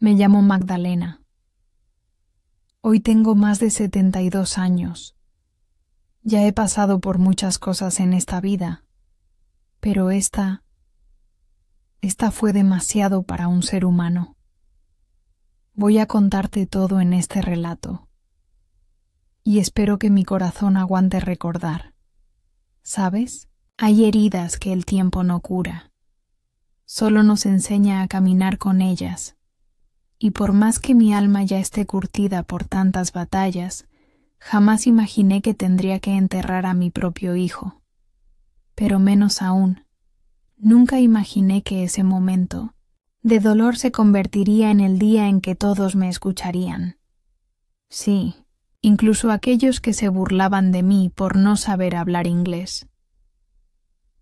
Me llamo Magdalena. Hoy tengo más de 72 años. Ya he pasado por muchas cosas en esta vida, pero esta fue demasiado para un ser humano. Voy a contarte todo en este relato, y espero que mi corazón aguante recordar. ¿Sabes? Hay heridas que el tiempo no cura. Solo nos enseña a caminar con ellas. Y por más que mi alma ya esté curtida por tantas batallas, jamás imaginé que tendría que enterrar a mi propio hijo. Pero menos aún, nunca imaginé que ese momento de dolor se convertiría en el día en que todos me escucharían. Sí, incluso aquellos que se burlaban de mí por no saber hablar inglés.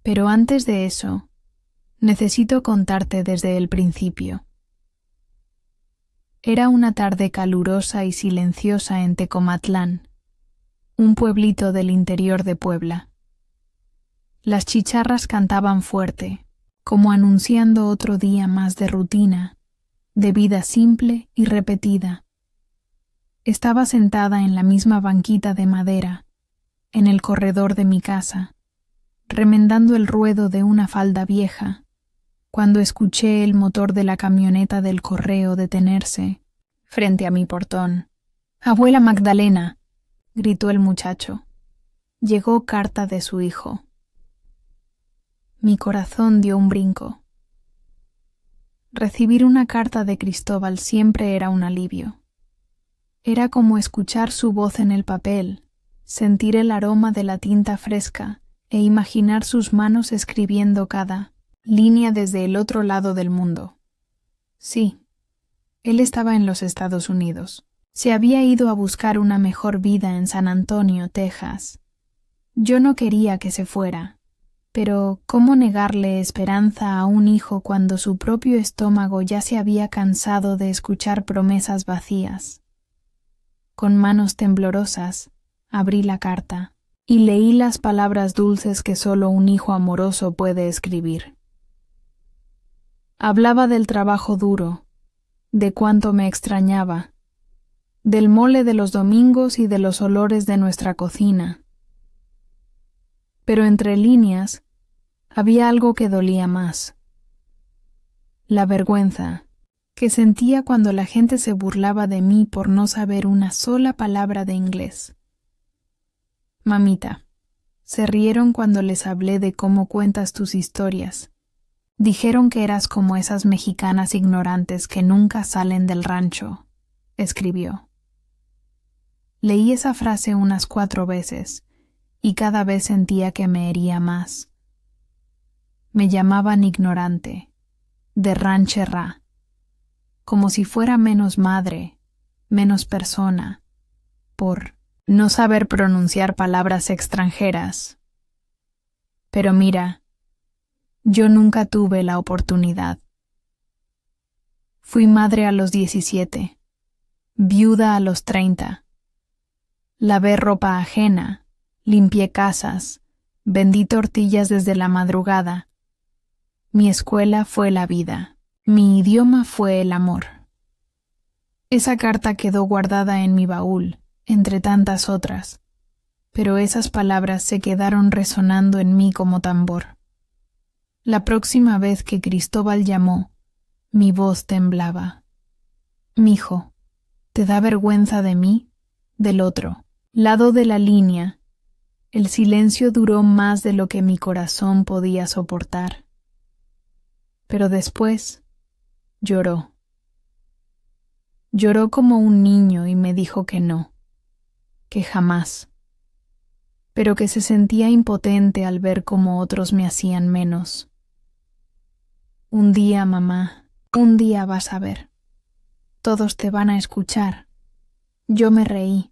Pero antes de eso, necesito contarte desde el principio. Era una tarde calurosa y silenciosa en Tecomatlán, un pueblito del interior de Puebla. Las chicharras cantaban fuerte, como anunciando otro día más de rutina, de vida simple y repetida. Estaba sentada en la misma banquita de madera, en el corredor de mi casa, remendando el ruedo de una falda vieja, cuando escuché el motor de la camioneta del correo detenerse frente a mi portón. «Abuela Magdalena», gritó el muchacho. Llegó carta de su hijo. Mi corazón dio un brinco. Recibir una carta de Cristóbal siempre era un alivio. Era como escuchar su voz en el papel, sentir el aroma de la tinta fresca e imaginar sus manos escribiendo cada línea desde el otro lado del mundo. Sí, él estaba en los Estados Unidos. Se había ido a buscar una mejor vida en San Antonio, Texas. Yo no quería que se fuera, pero ¿cómo negarle esperanza a un hijo cuando su propio estómago ya se había cansado de escuchar promesas vacías? Con manos temblorosas, abrí la carta y leí las palabras dulces que solo un hijo amoroso puede escribir. Hablaba del trabajo duro, de cuánto me extrañaba, del mole de los domingos y de los olores de nuestra cocina. Pero entre líneas había algo que dolía más. La vergüenza que sentía cuando la gente se burlaba de mí por no saber una sola palabra de inglés. Mamita, se rieron cuando les hablé de cómo cuentas tus historias. Dijeron que eras como esas mexicanas ignorantes que nunca salen del rancho, escribió. Leí esa frase unas 4 veces, y cada vez sentía que me hería más. Me llamaban ignorante, de rancherra, como si fuera menos madre, menos persona, por no saber pronunciar palabras extranjeras. Pero mira, yo nunca tuve la oportunidad. Fui madre a los 17, viuda a los 30. Lavé ropa ajena, limpié casas, vendí tortillas desde la madrugada. Mi escuela fue la vida, mi idioma fue el amor. Esa carta quedó guardada en mi baúl, entre tantas otras, pero esas palabras se quedaron resonando en mí como tambor. La próxima vez que Cristóbal llamó, mi voz temblaba. «Mijo, ¿te da vergüenza de mí?» Del otro lado de la línea, el silencio duró más de lo que mi corazón podía soportar. Pero después lloró. Lloró como un niño y me dijo que no, que jamás, pero que se sentía impotente al ver cómo otros me hacían menos. Un día, mamá, un día vas a ver. Todos te van a escuchar. Yo me reí.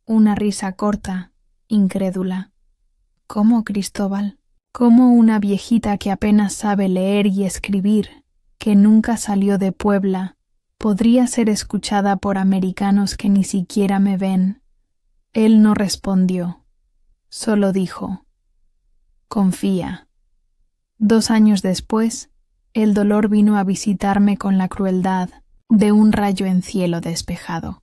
Una risa corta, incrédula. ¿Cómo, Cristóbal? ¿Cómo una viejita que apenas sabe leer y escribir, que nunca salió de Puebla, podría ser escuchada por americanos que ni siquiera me ven? Él no respondió. Solo dijo: «Confía». 2 años después, el dolor vino a visitarme con la crueldad de un rayo en cielo despejado.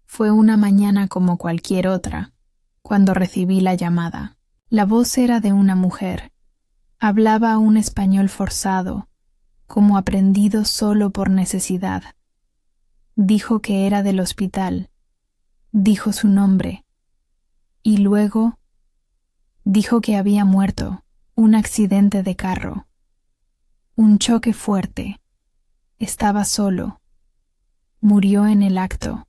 Fue una mañana como cualquier otra, cuando recibí la llamada. La voz era de una mujer. Hablaba un español forzado, como aprendido solo por necesidad. Dijo que era del hospital. Dijo su nombre. Y luego dijo que había muerto, un accidente de carro. Un choque fuerte. Estaba solo. Murió en el acto.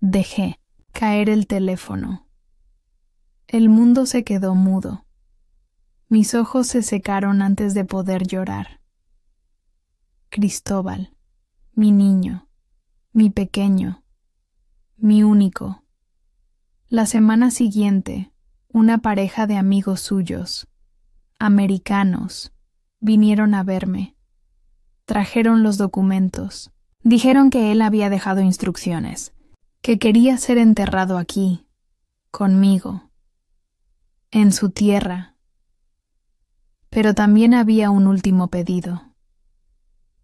Dejé caer el teléfono. El mundo se quedó mudo. Mis ojos se secaron antes de poder llorar. Cristóbal, mi niño, mi pequeño, mi único. La semana siguiente, una pareja de amigos suyos, americanos, vinieron a verme. Trajeron los documentos. Dijeron que él había dejado instrucciones, que quería ser enterrado aquí, conmigo, en su tierra. Pero también había un último pedido,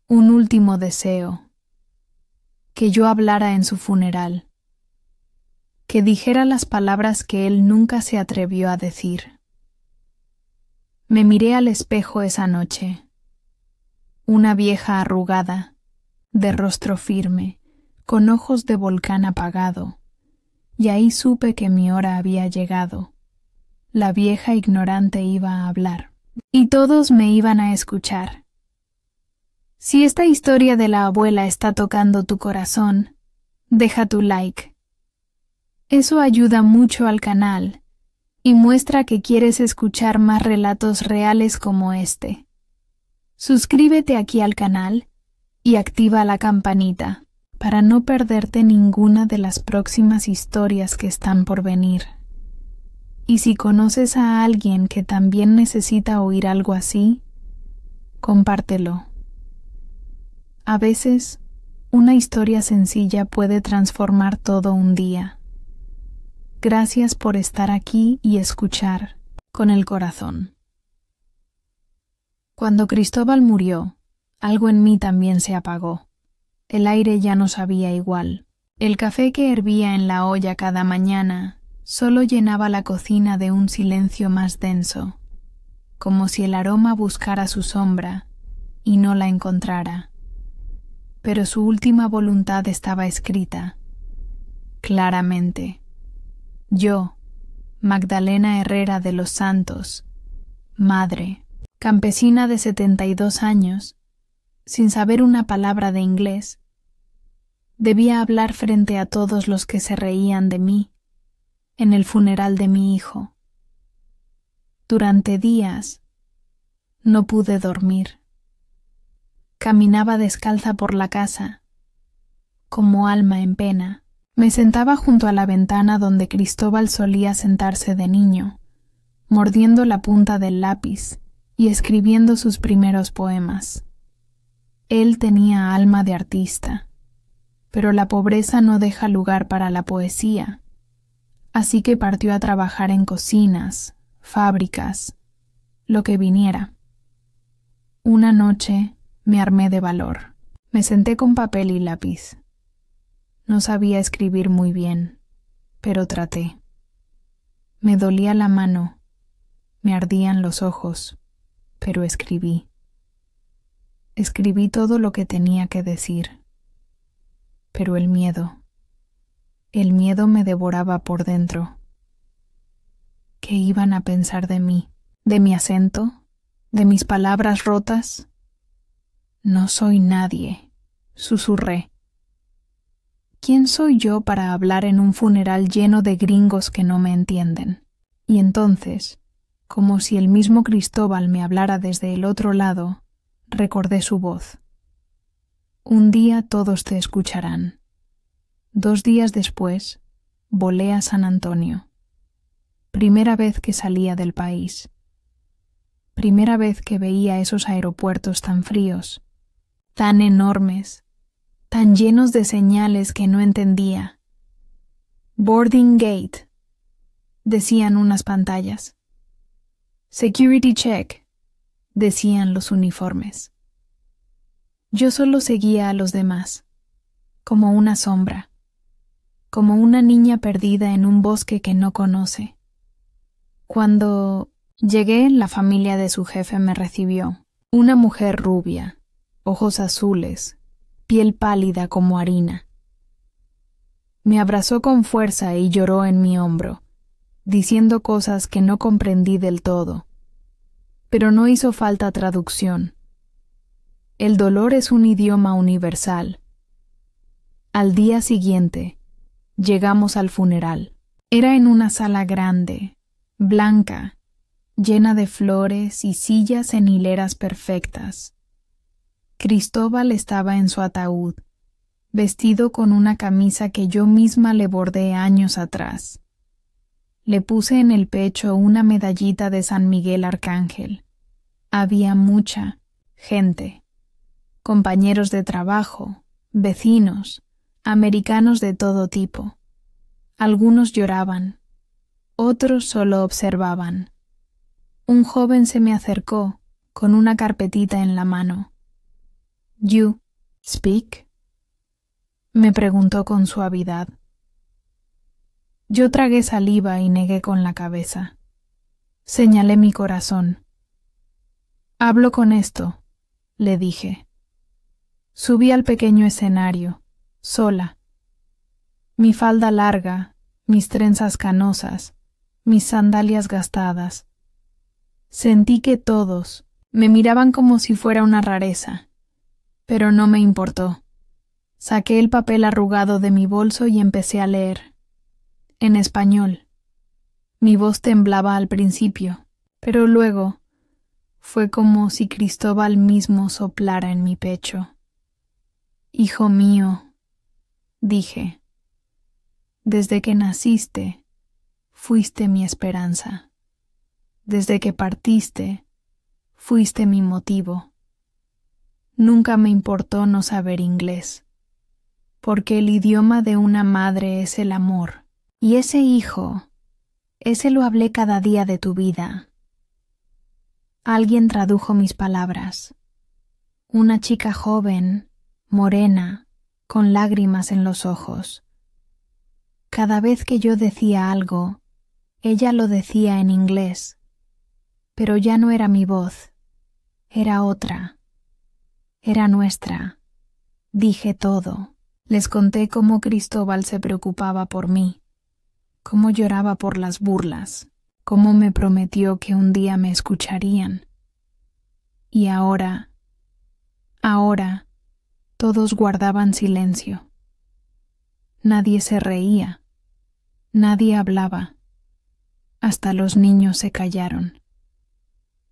un último deseo, que yo hablara en su funeral, que dijera las palabras que él nunca se atrevió a decir. Me miré al espejo esa noche, una vieja arrugada, de rostro firme, con ojos de volcán apagado, y ahí supe que mi hora había llegado. La vieja ignorante iba a hablar, y todos me iban a escuchar. Si esta historia de la abuela está tocando tu corazón, deja tu like. Eso ayuda mucho al canal y muestra que quieres escuchar más relatos reales como este. Suscríbete aquí al canal y activa la campanita para no perderte ninguna de las próximas historias que están por venir. Y si conoces a alguien que también necesita oír algo así, compártelo. A veces, una historia sencilla puede transformar todo un día. Gracias por estar aquí y escuchar con el corazón. Cuando Cristóbal murió, algo en mí también se apagó. El aire ya no sabía igual. El café que hervía en la olla cada mañana solo llenaba la cocina de un silencio más denso, como si el aroma buscara su sombra y no la encontrara. Pero su última voluntad estaba escrita, claramente. Yo, Magdalena Herrera de los Santos, madre, campesina de 72 años, sin saber una palabra de inglés, debía hablar frente a todos los que se reían de mí, en el funeral de mi hijo. Durante días no pude dormir. Caminaba descalza por la casa, como alma en pena. Me sentaba junto a la ventana donde Cristóbal solía sentarse de niño, mordiendo la punta del lápiz y escribiendo sus primeros poemas. Él tenía alma de artista, pero la pobreza no deja lugar para la poesía, así que partió a trabajar en cocinas, fábricas, lo que viniera. Una noche me armé de valor. Me senté con papel y lápiz. No sabía escribir muy bien, pero traté. Me dolía la mano, me ardían los ojos, pero escribí. Escribí todo lo que tenía que decir. Pero el miedo me devoraba por dentro. ¿Qué iban a pensar de mí? ¿De mi acento? ¿De mis palabras rotas? No soy nadie, susurré. ¿Quién soy yo para hablar en un funeral lleno de gringos que no me entienden? Y entonces, como si el mismo Cristóbal me hablara desde el otro lado, recordé su voz. Un día todos te escucharán. 2 días después, volé a San Antonio. Primera vez que salía del país. Primera vez que veía esos aeropuertos tan fríos, tan enormes, tan llenos de señales que no entendía. Boarding gate, decían unas pantallas. Security check, decían los uniformes. Yo solo seguía a los demás, como una sombra, como una niña perdida en un bosque que no conoce. Cuando llegué, la familia de su jefe me recibió. Una mujer rubia, ojos azules, piel pálida como harina. Me abrazó con fuerza y lloró en mi hombro, diciendo cosas que no comprendí del todo. Pero no hizo falta traducción. El dolor es un idioma universal. Al día siguiente, llegamos al funeral. Era en una sala grande, blanca, llena de flores y sillas en hileras perfectas. Cristóbal estaba en su ataúd, vestido con una camisa que yo misma le bordé años atrás. Le puse en el pecho una medallita de San Miguel Arcángel. Había mucha gente, compañeros de trabajo, vecinos, americanos de todo tipo. Algunos lloraban, otros solo observaban. Un joven se me acercó con una carpetita en la mano. «You speak?» me preguntó con suavidad. Yo tragué saliva y negué con la cabeza. Señalé mi corazón. «Hablo con esto», le dije. Subí al pequeño escenario, sola. Mi falda larga, mis trenzas canosas, mis sandalias gastadas. Sentí que todos me miraban como si fuera una rareza, pero no me importó. Saqué el papel arrugado de mi bolso y empecé a leer. En español. Mi voz temblaba al principio, pero luego fue como si Cristóbal mismo soplara en mi pecho. «Hijo mío», dije, «desde que naciste, fuiste mi esperanza. Desde que partiste, fuiste mi motivo. Nunca me importó no saber inglés, porque el idioma de una madre es el amor, y ese hijo, ese lo hablé cada día de tu vida». Alguien tradujo mis palabras. Una chica joven, morena, con lágrimas en los ojos. Cada vez que yo decía algo, ella lo decía en inglés, pero ya no era mi voz, era otra, era nuestra. Dije todo. Les conté cómo Cristóbal se preocupaba por mí, cómo lloraba por las burlas, cómo me prometió que un día me escucharían. Y ahora, todos guardaban silencio. Nadie se reía, nadie hablaba. Hasta los niños se callaron.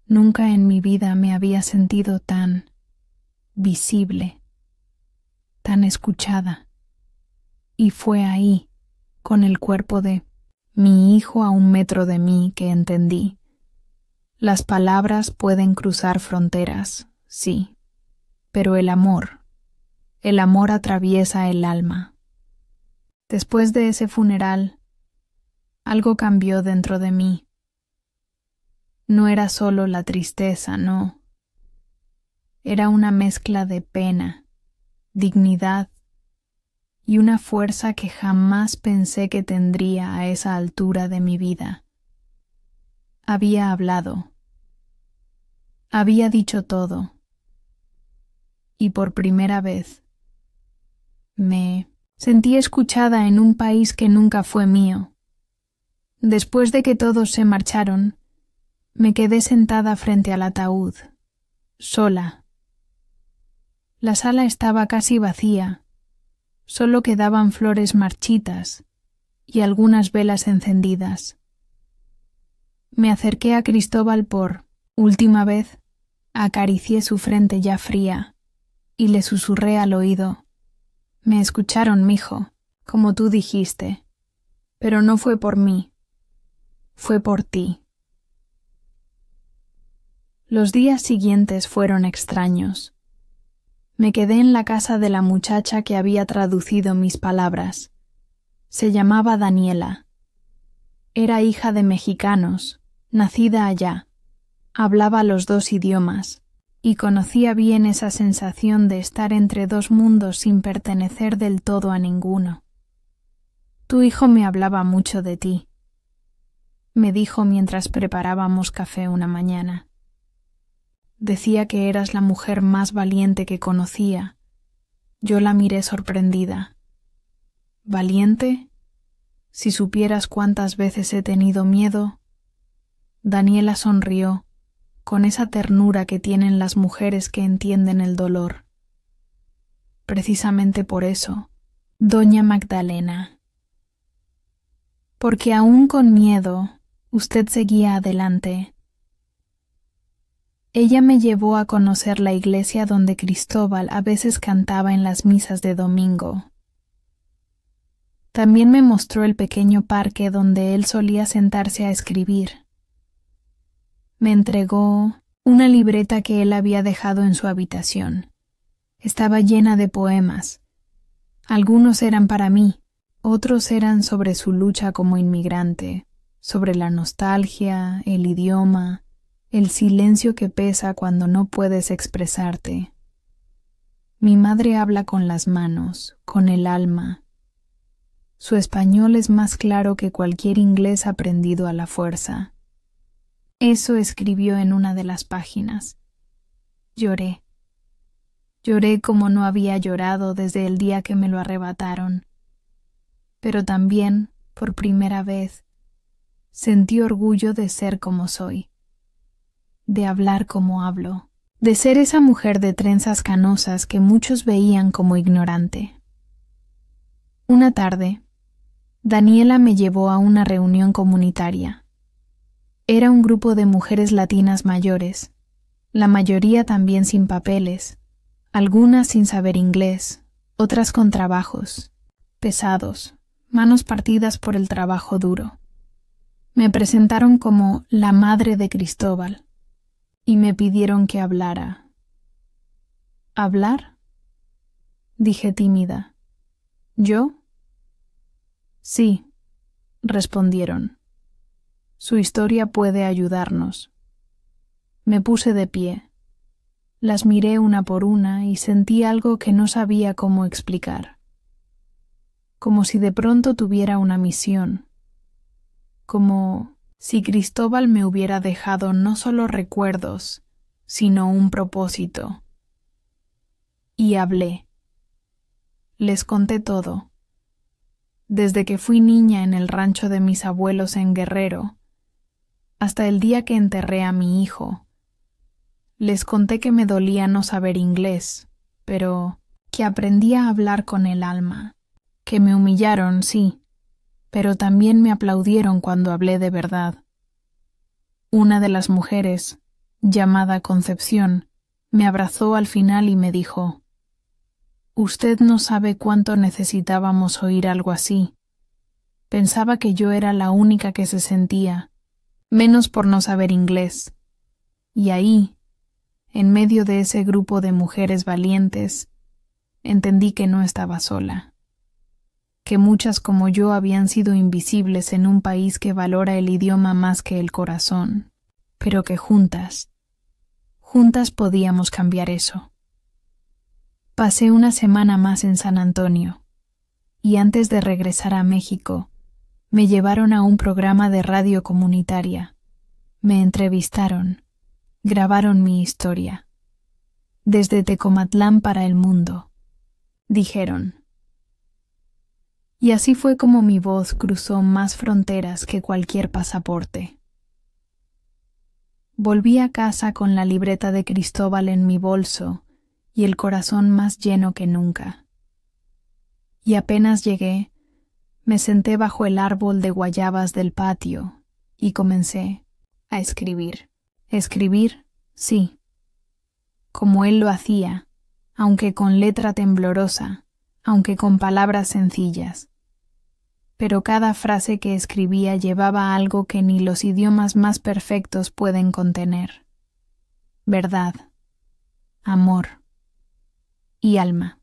Nunca en mi vida me había sentido tan visible, tan escuchada. Y fue ahí, con el cuerpo de mi hijo a 1 metro de mí, que entendí. Las palabras pueden cruzar fronteras, sí, pero el amor atraviesa el alma. Después de ese funeral, algo cambió dentro de mí. No era solo la tristeza, no. Era una mezcla de pena, dignidad y una fuerza que jamás pensé que tendría a esa altura de mi vida. Había hablado. Había dicho todo. Y por primera vez me sentí escuchada en un país que nunca fue mío. Después de que todos se marcharon, me quedé sentada frente al ataúd, sola. La sala estaba casi vacía, solo quedaban flores marchitas y algunas velas encendidas. Me acerqué a Cristóbal por última vez, acaricié su frente ya fría y le susurré al oído: «Me escucharon, mijo, como tú dijiste, pero no fue por mí, fue por ti». Los días siguientes fueron extraños. Me quedé en la casa de la muchacha que había traducido mis palabras. Se llamaba Daniela. Era hija de mexicanos, nacida allá. Hablaba los 2 idiomas. y conocía bien esa sensación de estar entre dos mundos sin pertenecer del todo a ninguno. Tu hijo me hablaba mucho de ti, me dijo mientras preparábamos café una mañana. Decía que eras la mujer más valiente que conocía. Yo la miré sorprendida. ¿Valiente? Si supieras cuántas veces he tenido miedo. Daniela sonrió, con esa ternura que tienen las mujeres que entienden el dolor. Precisamente por eso, doña Magdalena. Porque aún con miedo, usted seguía adelante. Ella me llevó a conocer la iglesia donde Cristóbal a veces cantaba en las misas de domingo. También me mostró el pequeño parque donde él solía sentarse a escribir. Me entregó una libreta que él había dejado en su habitación. Estaba llena de poemas. Algunos eran para mí, otros eran sobre su lucha como inmigrante, sobre la nostalgia, el idioma, el silencio que pesa cuando no puedes expresarte. Mi madre habla con las manos, con el alma. Su español es más claro que cualquier inglés aprendido a la fuerza. Eso escribió en una de las páginas. Lloré. Lloré como no había llorado desde el día que me lo arrebataron. Pero también, por primera vez, sentí orgullo de ser como soy, de hablar como hablo, de ser esa mujer de trenzas canosas que muchos veían como ignorante. Una tarde, Daniela me llevó a una reunión comunitaria. Era un grupo de mujeres latinas mayores, la mayoría también sin papeles, algunas sin saber inglés, otras con trabajos, pesados, manos partidas por el trabajo duro. Me presentaron como la madre de Cristóbal y me pidieron que hablara. ¿Hablar? Dije tímida. ¿Yo? Sí, respondieron. Su historia puede ayudarnos. Me puse de pie. Las miré una por una y sentí algo que no sabía cómo explicar. Como si de pronto tuviera una misión. Como si Cristóbal me hubiera dejado no solo recuerdos, sino un propósito. Y hablé. Les conté todo. Desde que fui niña en el rancho de mis abuelos en Guerrero, hasta el día que enterré a mi hijo. Les conté que me dolía no saber inglés, pero que aprendí a hablar con el alma, que me humillaron, sí, pero también me aplaudieron cuando hablé de verdad. Una de las mujeres, llamada Concepción, me abrazó al final y me dijo: «Usted no sabe cuánto necesitábamos oír algo así». Pensaba que yo era la única que se sentía, menos por no saber inglés. Y ahí, en medio de ese grupo de mujeres valientes, entendí que no estaba sola, que muchas como yo habían sido invisibles en un país que valora el idioma más que el corazón, pero que juntas podíamos cambiar eso. Pasé una semana más en San Antonio, y antes de regresar a México, me llevaron a un programa de radio comunitaria. Me entrevistaron, grabaron mi historia. Desde Tecomatlán para el mundo, dijeron. Y así fue como mi voz cruzó más fronteras que cualquier pasaporte. Volví a casa con la libreta de Cristóbal en mi bolso y el corazón más lleno que nunca. Y apenas llegué, me senté bajo el árbol de guayabas del patio y comencé a escribir. Escribir, sí, como él lo hacía, aunque con letra temblorosa, aunque con palabras sencillas. Pero cada frase que escribía llevaba algo que ni los idiomas más perfectos pueden contener. Verdad, amor y alma.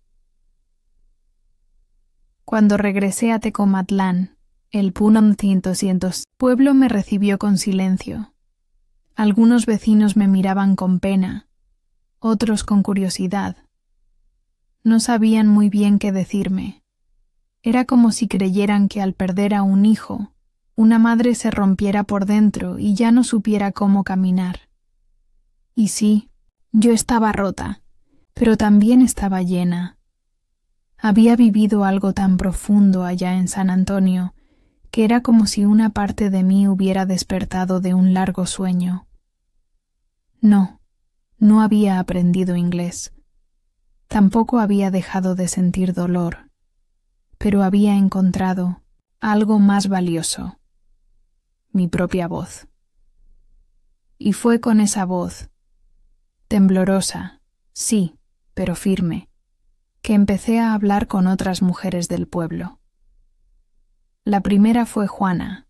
Cuando regresé a Tecomatlán, el Punam 200, pueblo me recibió con silencio. Algunos vecinos me miraban con pena. otros con curiosidad. No sabían muy bien qué decirme. Era como si creyeran que al perder a un hijo, una madre se rompiera por dentro y ya no supiera cómo caminar. Y sí, yo estaba rota, pero también estaba llena. Había vivido algo tan profundo allá en San Antonio, que era como si una parte de mí hubiera despertado de un largo sueño. No había aprendido inglés. Tampoco había dejado de sentir dolor, pero había encontrado algo más valioso: mi propia voz. Y fue con esa voz, temblorosa, sí, pero firme, que empecé a hablar con otras mujeres del pueblo. La primera fue Juana,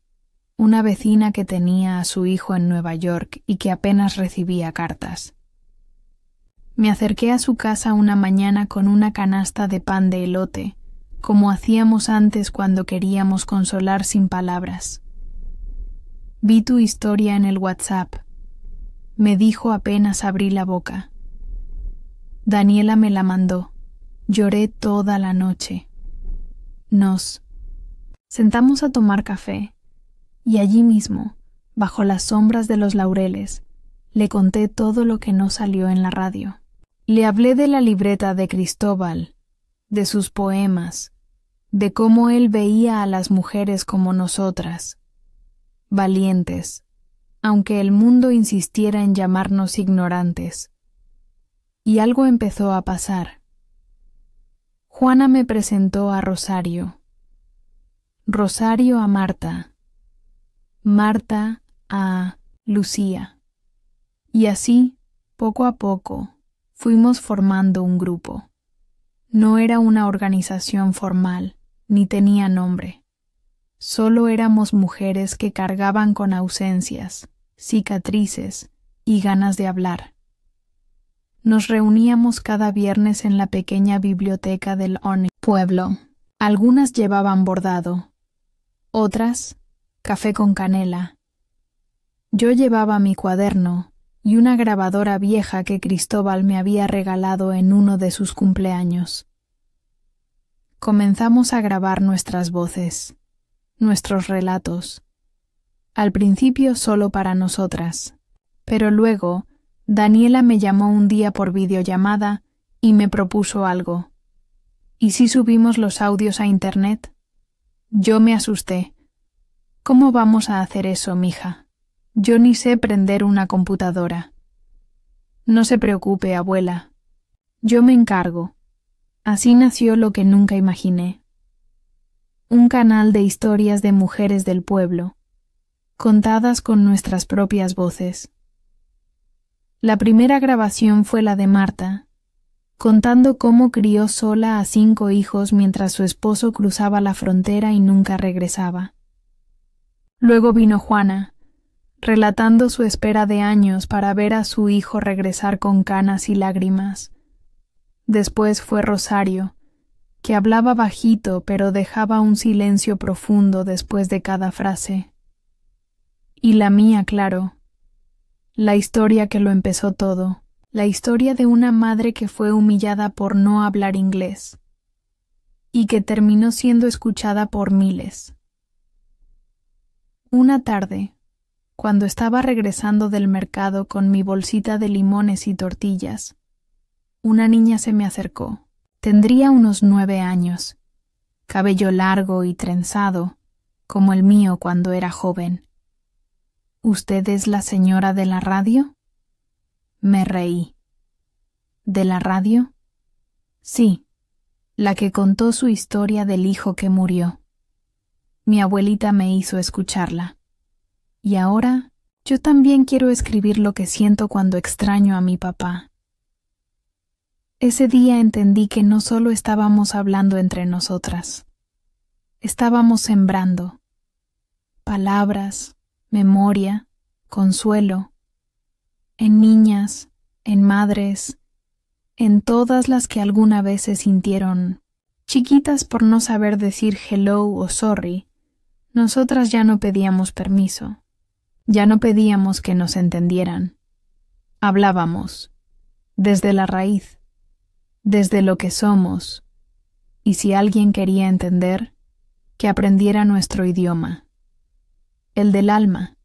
una vecina que tenía a su hijo en Nueva York y que apenas recibía cartas. Me acerqué a su casa una mañana con una canasta de pan de elote, como hacíamos antes cuando queríamos consolar sin palabras. Vi tu historia en el WhatsApp, me dijo apenas abrí la boca. Daniela me la mandó. Lloré toda la noche. Nos sentamos a tomar café, y allí mismo, bajo las sombras de los laureles, le conté todo lo que no salió en la radio. Le hablé de la libreta de Cristóbal, de sus poemas, de cómo él veía a las mujeres como nosotras, valientes, aunque el mundo insistiera en llamarnos ignorantes. Y algo empezó a pasar. Juana me presentó a Rosario, Rosario a Marta, Marta a Lucía, y así, poco a poco, fuimos formando un grupo. No era una organización formal, ni tenía nombre. Solo éramos mujeres que cargaban con ausencias, cicatrices y ganas de hablar. Nos reuníamos cada viernes en la pequeña biblioteca del pueblo. Algunas llevaban bordado, otras café con canela. Yo llevaba mi cuaderno y una grabadora vieja que Cristóbal me había regalado en uno de sus cumpleaños. Comenzamos a grabar nuestras voces, nuestros relatos, al principio solo para nosotras, pero luego Daniela me llamó un día por videollamada y me propuso algo. ¿Y si subimos los audios a Internet? Yo me asusté. ¿Cómo vamos a hacer eso, mija? Yo ni sé prender una computadora. No se preocupe, abuela. Yo me encargo. Así nació lo que nunca imaginé. Un canal de historias de mujeres del pueblo, contadas con nuestras propias voces. La primera grabación fue la de Marta, contando cómo crió sola a 5 hijos mientras su esposo cruzaba la frontera y nunca regresaba. Luego vino Juana, relatando su espera de años para ver a su hijo regresar con canas y lágrimas. Después fue Rosario, que hablaba bajito pero dejaba un silencio profundo después de cada frase. Y la mía, claro. La historia que lo empezó todo, la historia de una madre que fue humillada por no hablar inglés y que terminó siendo escuchada por miles. Una tarde, cuando estaba regresando del mercado con mi bolsita de limones y tortillas, una niña se me acercó. Tendría unos 9 años, cabello largo y trenzado, como el mío cuando era joven. ¿Usted es la señora de la radio? Me reí. ¿De la radio? Sí, la que contó su historia del hijo que murió. Mi abuelita me hizo escucharla. Y ahora yo también quiero escribir lo que siento cuando extraño a mi papá. Ese día entendí que no solo estábamos hablando entre nosotras. Estábamos sembrando palabras, memoria, consuelo, en niñas, en madres, en todas las que alguna vez se sintieron chiquitas por no saber decir hello o sorry. Nosotras ya no pedíamos permiso, ya no pedíamos que nos entendieran. Hablábamos, desde la raíz, desde lo que somos, y si alguien quería entender, que aprendiera nuestro idioma, el del alma,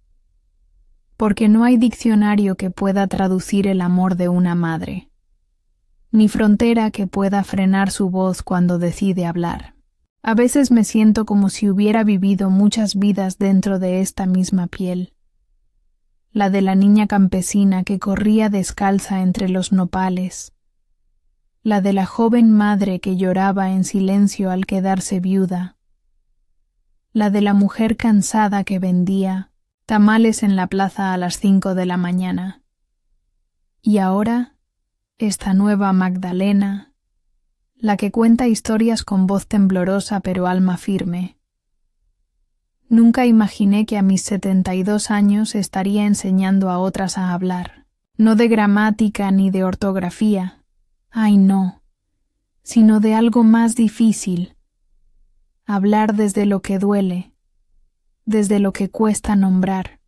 porque no hay diccionario que pueda traducir el amor de una madre, ni frontera que pueda frenar su voz cuando decide hablar. A veces me siento como si hubiera vivido muchas vidas dentro de esta misma piel, la de la niña campesina que corría descalza entre los nopales, la de la joven madre que lloraba en silencio al quedarse viuda, la de la mujer cansada que vendía tamales en la plaza a las 5 de la mañana. Y ahora, esta nueva Magdalena, la que cuenta historias con voz temblorosa pero alma firme. Nunca imaginé que a mis 72 años estaría enseñando a otras a hablar, no de gramática ni de ortografía, ay no, sino de algo más difícil, hablar desde lo que duele, desde lo que cuesta nombrar.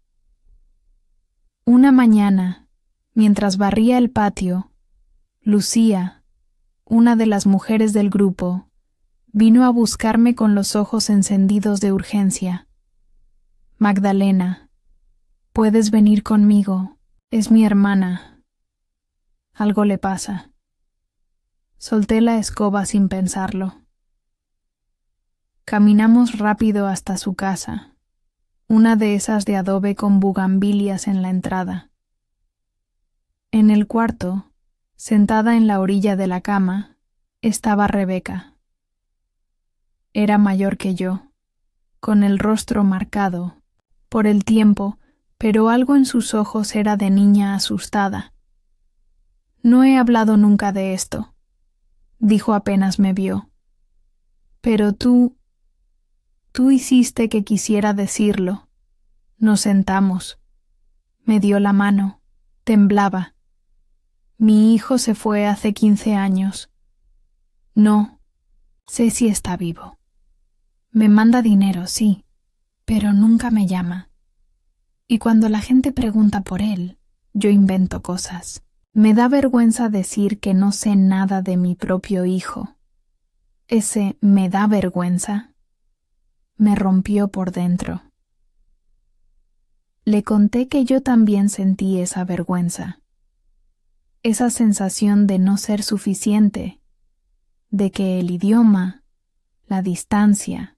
Una mañana, mientras barría el patio, Lucía, una de las mujeres del grupo, vino a buscarme con los ojos encendidos de urgencia. Magdalena, puedes venir conmigo, es mi hermana. Algo le pasa. Solté la escoba sin pensarlo. Caminamos rápido hasta su casa, una de esas de adobe con bugambilias en la entrada. En el cuarto, sentada en la orilla de la cama, estaba Rebeca. Era mayor que yo, con el rostro marcado por el tiempo, pero algo en sus ojos era de niña asustada. No he hablado nunca de esto, dijo apenas me vio. Pero tú hiciste que quisiera decirlo. Nos sentamos. Me dio la mano. Temblaba. Mi hijo se fue hace 15 años. No, sé si está vivo. Me manda dinero, sí, pero nunca me llama. Y cuando la gente pregunta por él, yo invento cosas. Me da vergüenza decir que no sé nada de mi propio hijo. Ese me da vergüenza me rompió por dentro. Le conté que yo también sentí esa vergüenza, esa sensación de no ser suficiente, de que el idioma, la distancia,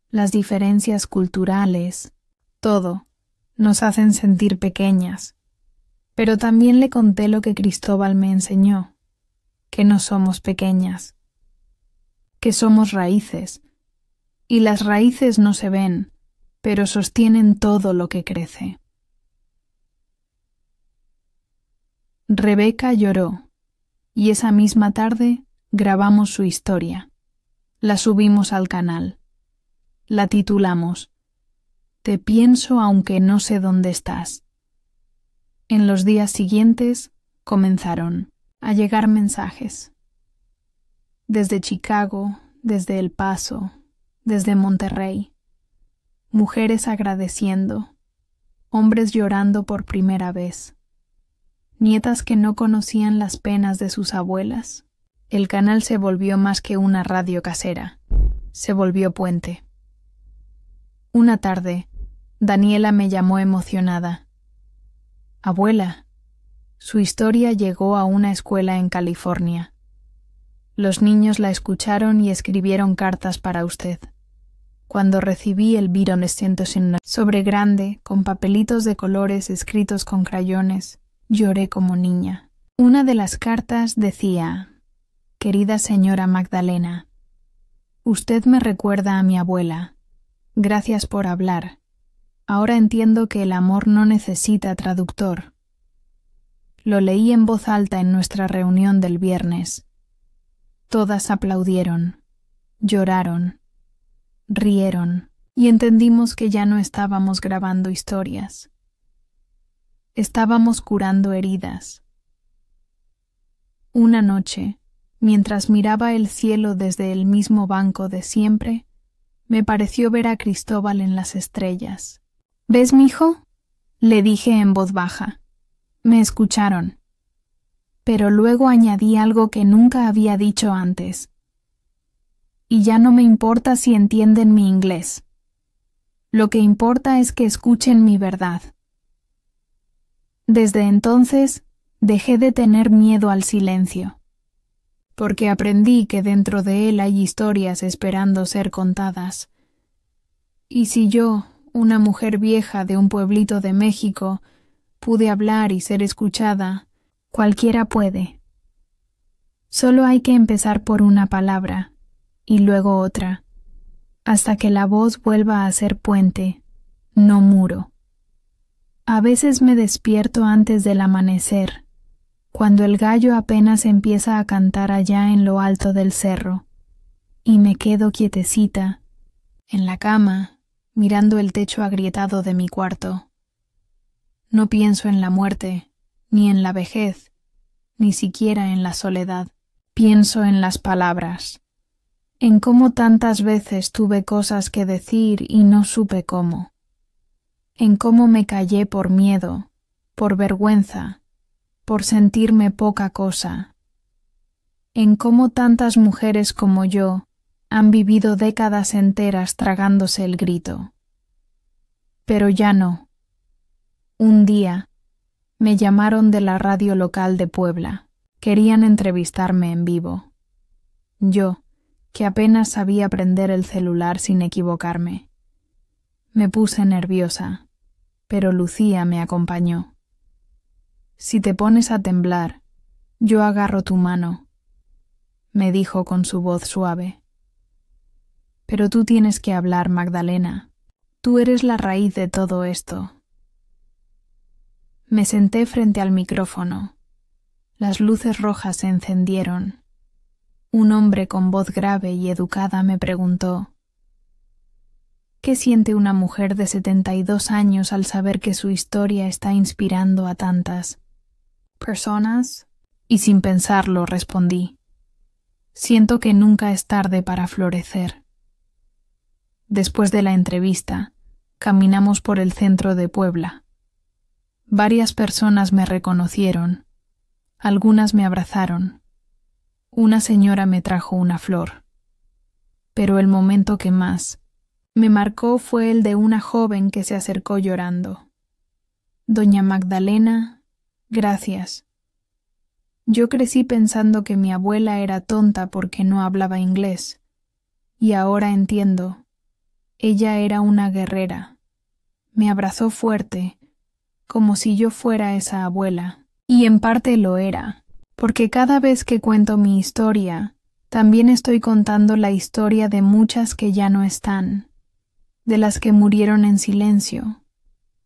las diferencias culturales, todo, nos hacen sentir pequeñas. Pero también le conté lo que Cristóbal me enseñó, que no somos pequeñas, que somos raíces, y las raíces no se ven, pero sostienen todo lo que crece. Rebeca lloró, y esa misma tarde grabamos su historia. La subimos al canal. La titulamos Te pienso aunque no sé dónde estás. En los días siguientes comenzaron a llegar mensajes. Desde Chicago, desde El Paso, desde Monterrey. Mujeres agradeciendo, hombres llorando por primera vez. Nietas que no conocían las penas de sus abuelas. El canal se volvió más que una radio casera. Se volvió puente. Una tarde, Daniela me llamó emocionada. Abuela, su historia llegó a una escuela en California. Los niños la escucharon y escribieron cartas para usted. Cuando recibí el Byron Stentosin sobre grande, con papelitos de colores escritos con crayones, lloré como niña. Una de las cartas decía: Querida señora Magdalena, usted me recuerda a mi abuela. Gracias por hablar. Ahora entiendo que el amor no necesita traductor. Lo leí en voz alta en nuestra reunión del viernes. Todas aplaudieron, lloraron, rieron, y entendimos que ya no estábamos grabando historias. Estábamos curando heridas. Una noche, mientras miraba el cielo desde el mismo banco de siempre, me pareció ver a Cristóbal en las estrellas. ¿Ves, mijo? Le dije en voz baja. Me escucharon. Pero luego añadí algo que nunca había dicho antes. Y ya no me importa si entienden mi inglés. Lo que importa es que escuchen mi verdad. Desde entonces, dejé de tener miedo al silencio, porque aprendí que dentro de él hay historias esperando ser contadas. Y si yo, una mujer vieja de un pueblito de México, pude hablar y ser escuchada, cualquiera puede. Solo hay que empezar por una palabra, y luego otra, hasta que la voz vuelva a ser puente, no muro. A veces me despierto antes del amanecer, cuando el gallo apenas empieza a cantar allá en lo alto del cerro, y me quedo quietecita, en la cama, mirando el techo agrietado de mi cuarto. No pienso en la muerte, ni en la vejez, ni siquiera en la soledad. Pienso en las palabras, en cómo tantas veces tuve cosas que decir y no supe cómo, en cómo me callé por miedo, por vergüenza, por sentirme poca cosa, en cómo tantas mujeres como yo han vivido décadas enteras tragándose el grito. Pero ya no. Un día me llamaron de la radio local de Puebla. Querían entrevistarme en vivo. Yo, que apenas sabía prender el celular sin equivocarme. Me puse nerviosa, pero Lucía me acompañó. Si te pones a temblar, yo agarro tu mano, me dijo con su voz suave. Pero tú tienes que hablar, Magdalena. Tú eres la raíz de todo esto. Me senté frente al micrófono. Las luces rojas se encendieron. Un hombre con voz grave y educada me preguntó: ¿qué siente una mujer de 72 años al saber que su historia está inspirando a tantas personas? Y sin pensarlo respondí: siento que nunca es tarde para florecer. Después de la entrevista, caminamos por el centro de Puebla. Varias personas me reconocieron. Algunas me abrazaron. Una señora me trajo una flor. Pero el momento que más me marcó fue el de una joven que se acercó llorando. Doña Magdalena, gracias. Yo crecí pensando que mi abuela era tonta porque no hablaba inglés, y ahora entiendo. Ella era una guerrera. Me abrazó fuerte, como si yo fuera esa abuela. Y en parte lo era, porque cada vez que cuento mi historia, también estoy contando la historia de muchas que ya no están, de las que murieron en silencio,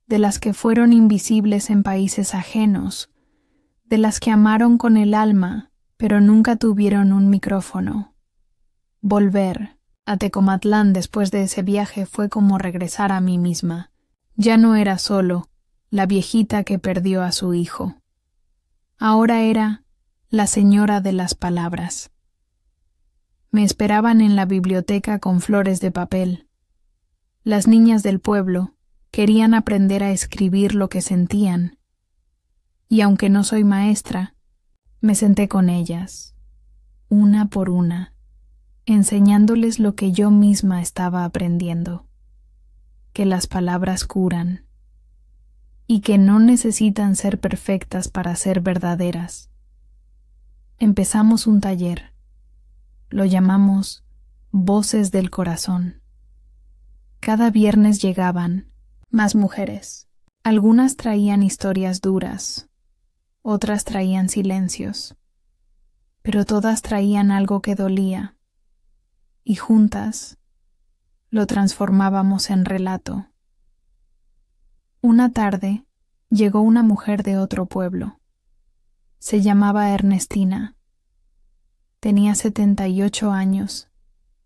de las que fueron invisibles en países ajenos, de las que amaron con el alma, pero nunca tuvieron un micrófono. Volver a Tecomacán después de ese viaje fue como regresar a mí misma. Ya no era solo la viejita que perdió a su hijo. Ahora era la señora de las palabras. Me esperaban en la biblioteca con flores de papel. Las niñas del pueblo querían aprender a escribir lo que sentían, y aunque no soy maestra, me senté con ellas, una por una, enseñándoles lo que yo misma estaba aprendiendo, que las palabras curan, y que no necesitan ser perfectas para ser verdaderas. Empezamos un taller. Lo llamamos Voces del Corazón. Cada viernes llegaban más mujeres. Algunas traían historias duras, otras traían silencios, pero todas traían algo que dolía, y juntas lo transformábamos en relato. Una tarde llegó una mujer de otro pueblo. Se llamaba Ernestina. Tenía 78 años,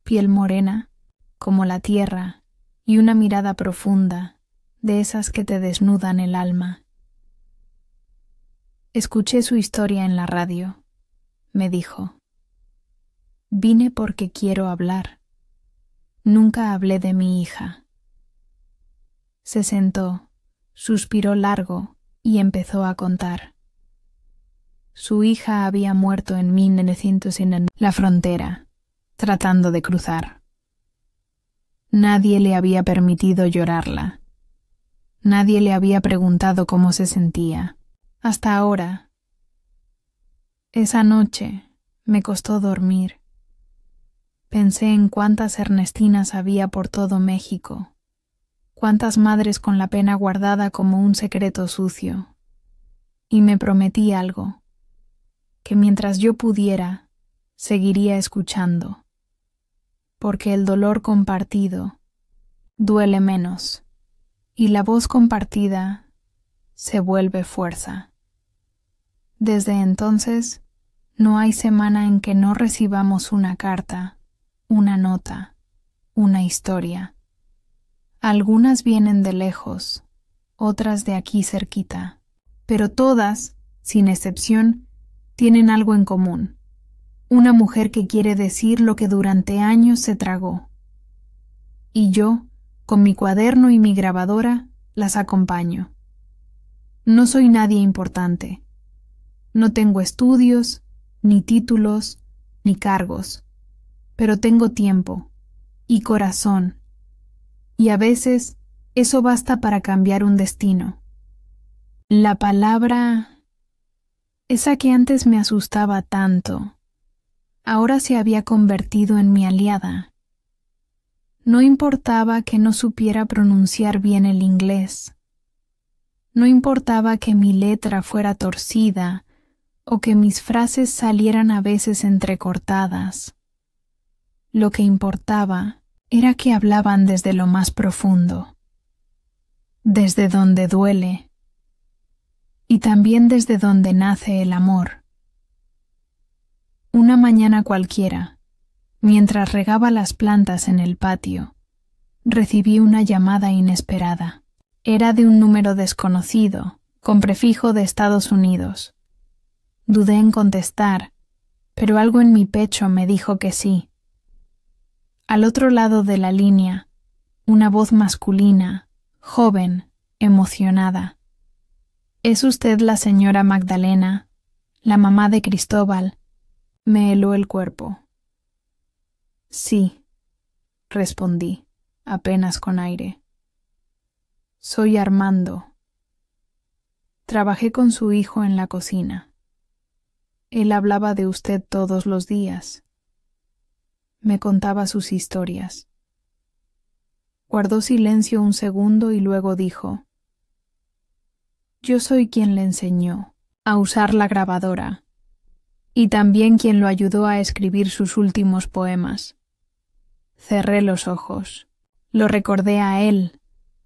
piel morena, como la tierra, y una mirada profunda, de esas que te desnudan el alma. Escuché su historia en la radio. Me dijo: vine porque quiero hablar. Nunca hablé de mi hija. Se sentó, suspiró largo y empezó a contar. Su hija había muerto en 1900 en la frontera, tratando de cruzar. Nadie le había permitido llorarla. Nadie le había preguntado cómo se sentía. Hasta ahora. Esa noche me costó dormir. Pensé en cuántas Ernestinas había por todo México, cuántas madres con la pena guardada como un secreto sucio. Y me prometí algo, que mientras yo pudiera, seguiría escuchando, porque el dolor compartido duele menos, y la voz compartida se vuelve fuerza. Desde entonces, no hay semana en que no recibamos una carta, una nota, una historia. Algunas vienen de lejos, otras de aquí cerquita, pero todas, sin excepción, tienen algo en común. Una mujer que quiere decir lo que durante años se tragó. Y yo, con mi cuaderno y mi grabadora, las acompaño. No soy nadie importante. No tengo estudios, ni títulos, ni cargos, pero tengo tiempo y corazón, y a veces eso basta para cambiar un destino. La palabra, esa que antes me asustaba tanto, ahora se había convertido en mi aliada. No importaba que no supiera pronunciar bien el inglés. No importaba que mi letra fuera torcida o que mis frases salieran a veces entrecortadas. Lo que importaba era que hablaban desde lo más profundo, desde donde duele, y también desde donde nace el amor. Una mañana cualquiera, mientras regaba las plantas en el patio, recibí una llamada inesperada. Era de un número desconocido, con prefijo de Estados Unidos. Dudé en contestar, pero algo en mi pecho me dijo que sí. Al otro lado de la línea, una voz masculina, joven, emocionada. «¿Es usted la señora Magdalena, la mamá de Cristóbal?» Me heló el cuerpo. «Sí», respondí, apenas con aire. «Soy Armando. Trabajé con su hijo en la cocina. Él hablaba de usted todos los días. Me contaba sus historias». Guardó silencio un segundo y luego dijo: «Yo soy quien le enseñó a usar la grabadora y también quien lo ayudó a escribir sus últimos poemas». Cerré los ojos. Lo recordé a él,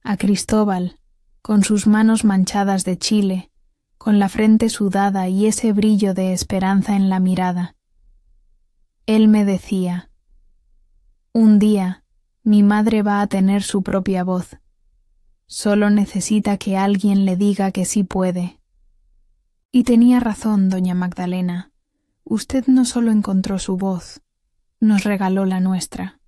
a Cristóbal, con sus manos manchadas de chile, con la frente sudada y ese brillo de esperanza en la mirada. Él me decía: «Un día mi madre va a tener su propia voz. Solo necesita que alguien le diga que sí puede». Y tenía razón, doña Magdalena. Usted no solo encontró su voz, nos regaló la nuestra.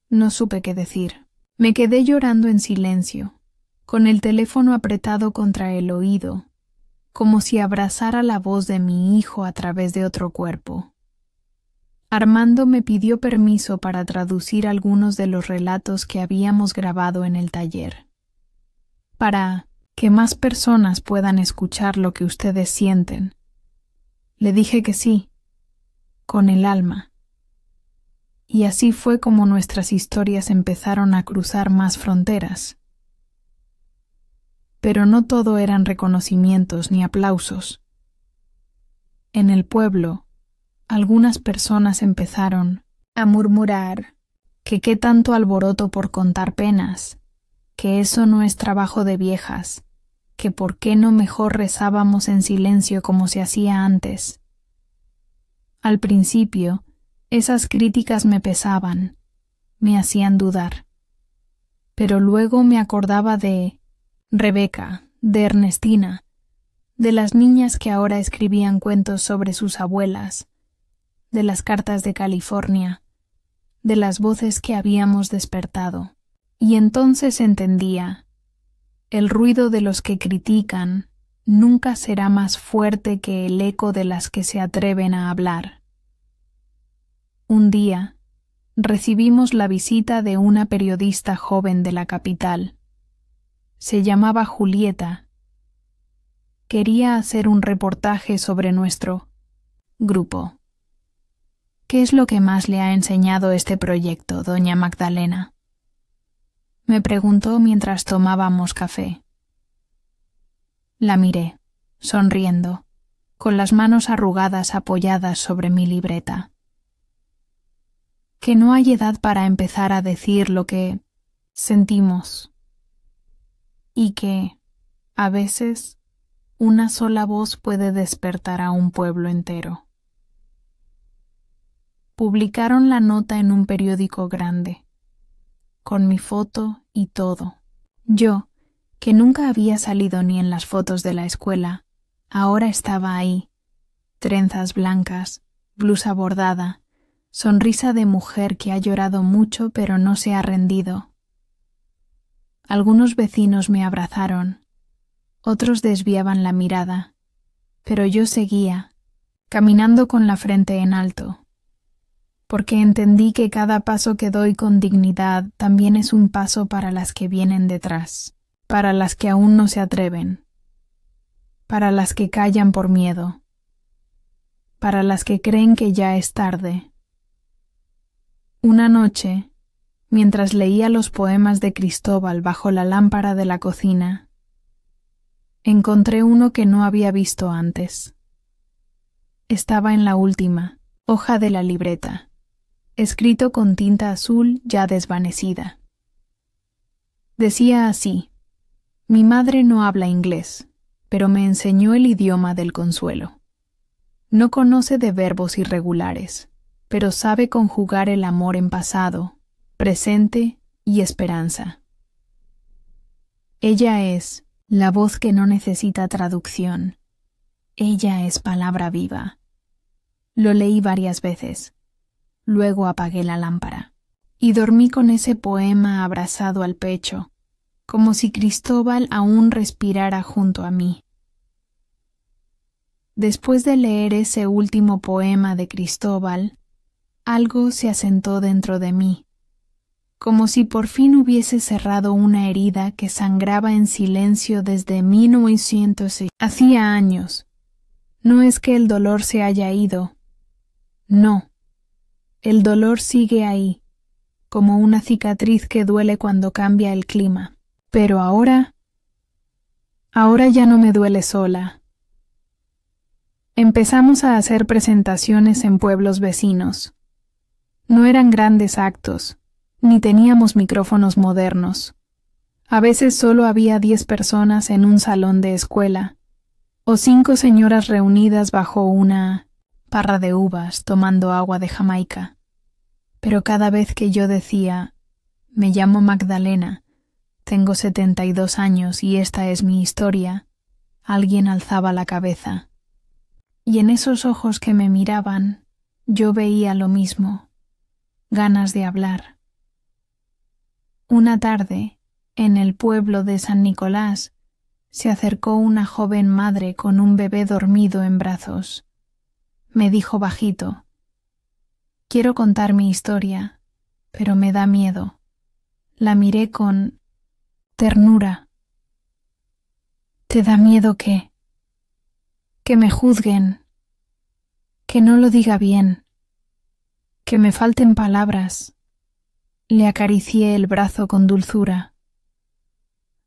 No supe qué decir. Me quedé llorando en silencio, con el teléfono apretado contra el oído, como si abrazara la voz de mi hijo a través de otro cuerpo. Armando me pidió permiso para traducir algunos de los relatos que habíamos grabado en el taller, para que más personas puedan escuchar lo que ustedes sienten. Le dije que sí, con el alma. Y así fue como nuestras historias empezaron a cruzar más fronteras. Pero no todo eran reconocimientos ni aplausos. En el pueblo, algunas personas empezaron a murmurar que qué tanto alboroto por contar penas, que eso no es trabajo de viejas, que por qué no mejor rezábamos en silencio como se hacía antes. Al principio, esas críticas me pesaban, me hacían dudar. Pero luego me acordaba de Rebeca, de Ernestina, de las niñas que ahora escribían cuentos sobre sus abuelas, de las cartas de California, de las voces que habíamos despertado. Y entonces entendía: el ruido de los que critican nunca será más fuerte que el eco de las que se atreven a hablar. Un día, recibimos la visita de una periodista joven de la capital. Se llamaba Julieta. Quería hacer un reportaje sobre nuestro grupo. ¿Qué es lo que más le ha enseñado este proyecto, doña Magdalena?, me preguntó mientras tomábamos café. La miré, sonriendo, con las manos arrugadas apoyadas sobre mi libreta. Que no hay edad para empezar a decir lo que sentimos, y que, a veces, una sola voz puede despertar a un pueblo entero. Publicaron la nota en un periódico grande, con mi foto y todo. Yo, que nunca había salido ni en las fotos de la escuela, ahora estaba ahí, trenzas blancas, blusa bordada, sonrisa de mujer que ha llorado mucho pero no se ha rendido. Algunos vecinos me abrazaron, otros desviaban la mirada, pero yo seguía, caminando con la frente en alto, porque entendí que cada paso que doy con dignidad también es un paso para las que vienen detrás, para las que aún no se atreven, para las que callan por miedo, para las que creen que ya es tarde. Una noche, mientras leía los poemas de Cristóbal bajo la lámpara de la cocina, encontré uno que no había visto antes. Estaba en la última hoja de la libreta, escrito con tinta azul ya desvanecida. Decía así: mi madre no habla inglés, pero me enseñó el idioma del consuelo. No conoce de verbos irregulares, pero sabe conjugar el amor en pasado, presente y esperanza. Ella es la voz que no necesita traducción. Ella es palabra viva. Lo leí varias veces. Luego apagué la lámpara y dormí con ese poema abrazado al pecho, como si Cristóbal aún respirara junto a mí. Después de leer ese último poema de Cristóbal, algo se asentó dentro de mí, como si por fin hubiese cerrado una herida que sangraba en silencio desde 1906. Hacía años. No es que el dolor se haya ido. No. El dolor sigue ahí, como una cicatriz que duele cuando cambia el clima. Pero ahora ya no me duele sola. Empezamos a hacer presentaciones en pueblos vecinos. No eran grandes actos, ni teníamos micrófonos modernos. A veces solo había 10 personas en un salón de escuela, o 5 señoras reunidas bajo una parra de uvas tomando agua de Jamaica. Pero cada vez que yo decía, me llamo Magdalena, tengo 72 años y esta es mi historia, alguien alzaba la cabeza. Y en esos ojos que me miraban, yo veía lo mismo, ganas de hablar. Una tarde, en el pueblo de San Nicolás, se acercó una joven madre con un bebé dormido en brazos. Me dijo bajito: quiero contar mi historia, pero me da miedo. La miré con ternura. ¿Te da miedo qué? Que me juzguen, que no lo diga bien, que me falten palabras. Le acaricié el brazo con dulzura.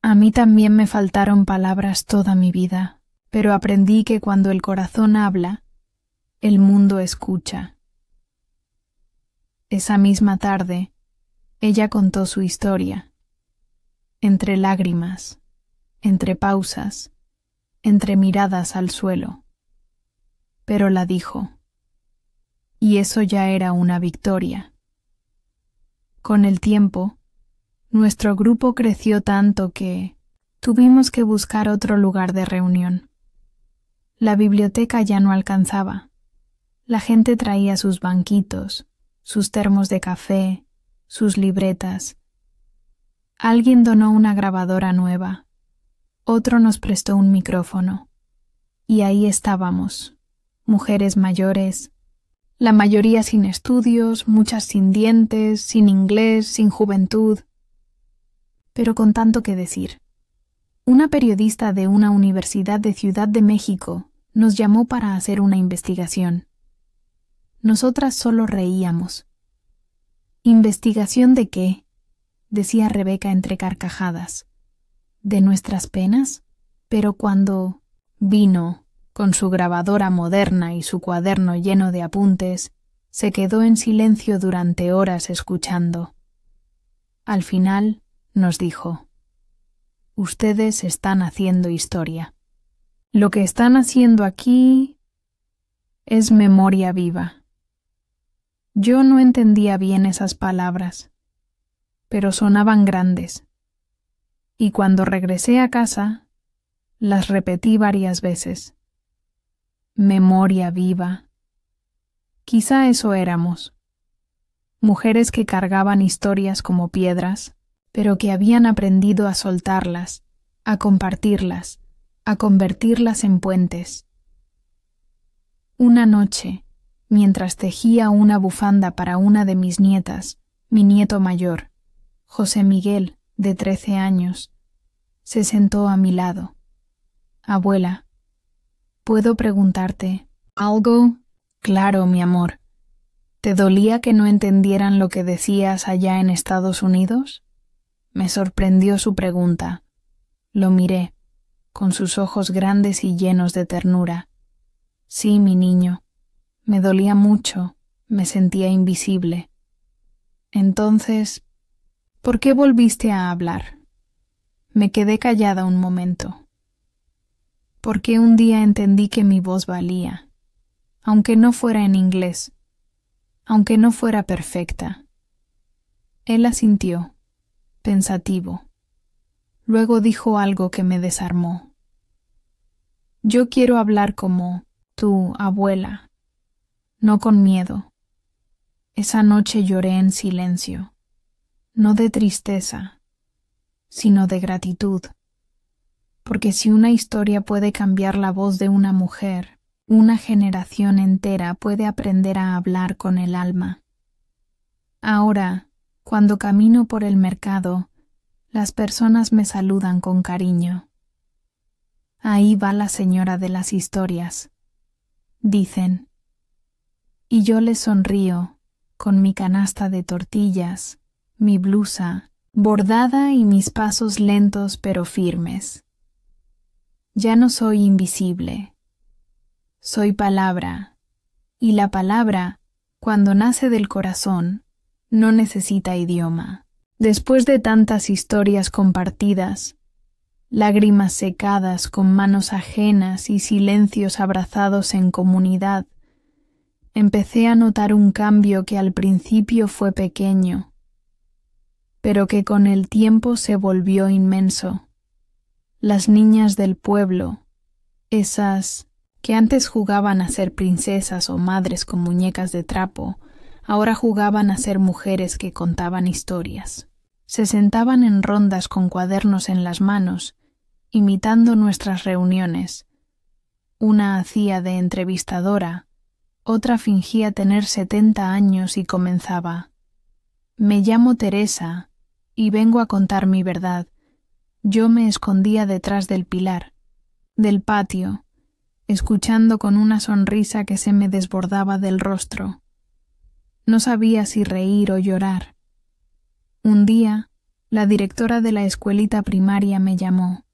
A mí también me faltaron palabras toda mi vida, pero aprendí que cuando el corazón habla, el mundo escucha. Esa misma tarde, ella contó su historia, entre lágrimas, entre pausas, entre miradas al suelo. Pero la dijo, y eso ya era una victoria. Con el tiempo, nuestro grupo creció tanto que tuvimos que buscar otro lugar de reunión. La biblioteca ya no alcanzaba. La gente traía sus banquitos, sus termos de café, sus libretas. Alguien donó una grabadora nueva. Otro nos prestó un micrófono. Y ahí estábamos, mujeres mayores, la mayoría sin estudios, muchas sin dientes, sin inglés, sin juventud, pero con tanto que decir. Una periodista de una universidad de Ciudad de México nos llamó para hacer una investigación. Nosotras solo reíamos. ¿Investigación de qué?, decía Rebeca entre carcajadas. ¿De nuestras penas? Pero cuando vino, con su grabadora moderna y su cuaderno lleno de apuntes, se quedó en silencio durante horas escuchando. Al final nos dijo: ustedes están haciendo historia. Lo que están haciendo aquí es memoria viva. Yo no entendía bien esas palabras, pero sonaban grandes, y cuando regresé a casa las repetí varias veces. Memoria viva. Quizá eso éramos. Mujeres que cargaban historias como piedras, pero que habían aprendido a soltarlas, a compartirlas, a convertirlas en puentes. Una noche, mientras tejía una bufanda para una de mis nietas, mi nieto mayor, José Miguel, de 13 años, se sentó a mi lado. Abuela, ¿puedo preguntarte algo? Claro, mi amor. ¿Te dolía que no entendieran lo que decías allá en Estados Unidos? Me sorprendió su pregunta. Lo miré, con sus ojos grandes y llenos de ternura. Sí, mi niño. Me dolía mucho, me sentía invisible. Entonces, ¿por qué volviste a hablar? Me quedé callada un momento. Porque un día entendí que mi voz valía, aunque no fuera en inglés, aunque no fuera perfecta. Él asintió, pensativo. Luego dijo algo que me desarmó. Yo quiero hablar como tu abuela, no con miedo. Esa noche lloré en silencio, no de tristeza, sino de gratitud. Porque si una historia puede cambiar la voz de una mujer, una generación entera puede aprender a hablar con el alma. Ahora, cuando camino por el mercado, las personas me saludan con cariño. Ahí va la señora de las historias, dicen. Y yo les sonrío, con mi canasta de tortillas, mi blusa, bordada y mis pasos lentos pero firmes. Ya no soy invisible. Soy palabra, y la palabra, cuando nace del corazón, no necesita idioma. Después de tantas historias compartidas, lágrimas secadas con manos ajenas y silencios abrazados en comunidad, empecé a notar un cambio que al principio fue pequeño, pero que con el tiempo se volvió inmenso. Las niñas del pueblo, esas que antes jugaban a ser princesas o madres con muñecas de trapo, ahora jugaban a ser mujeres que contaban historias. Se sentaban en rondas con cuadernos en las manos, imitando nuestras reuniones. Una hacía de entrevistadora, otra fingía tener 70 años y comenzaba: me llamo Teresa y vengo a contar mi verdad. Yo me escondía detrás del pilar, del patio, escuchando con una sonrisa que se me desbordaba del rostro. No sabía si reír o llorar. Un día, la directora de la escuelita primaria me llamó.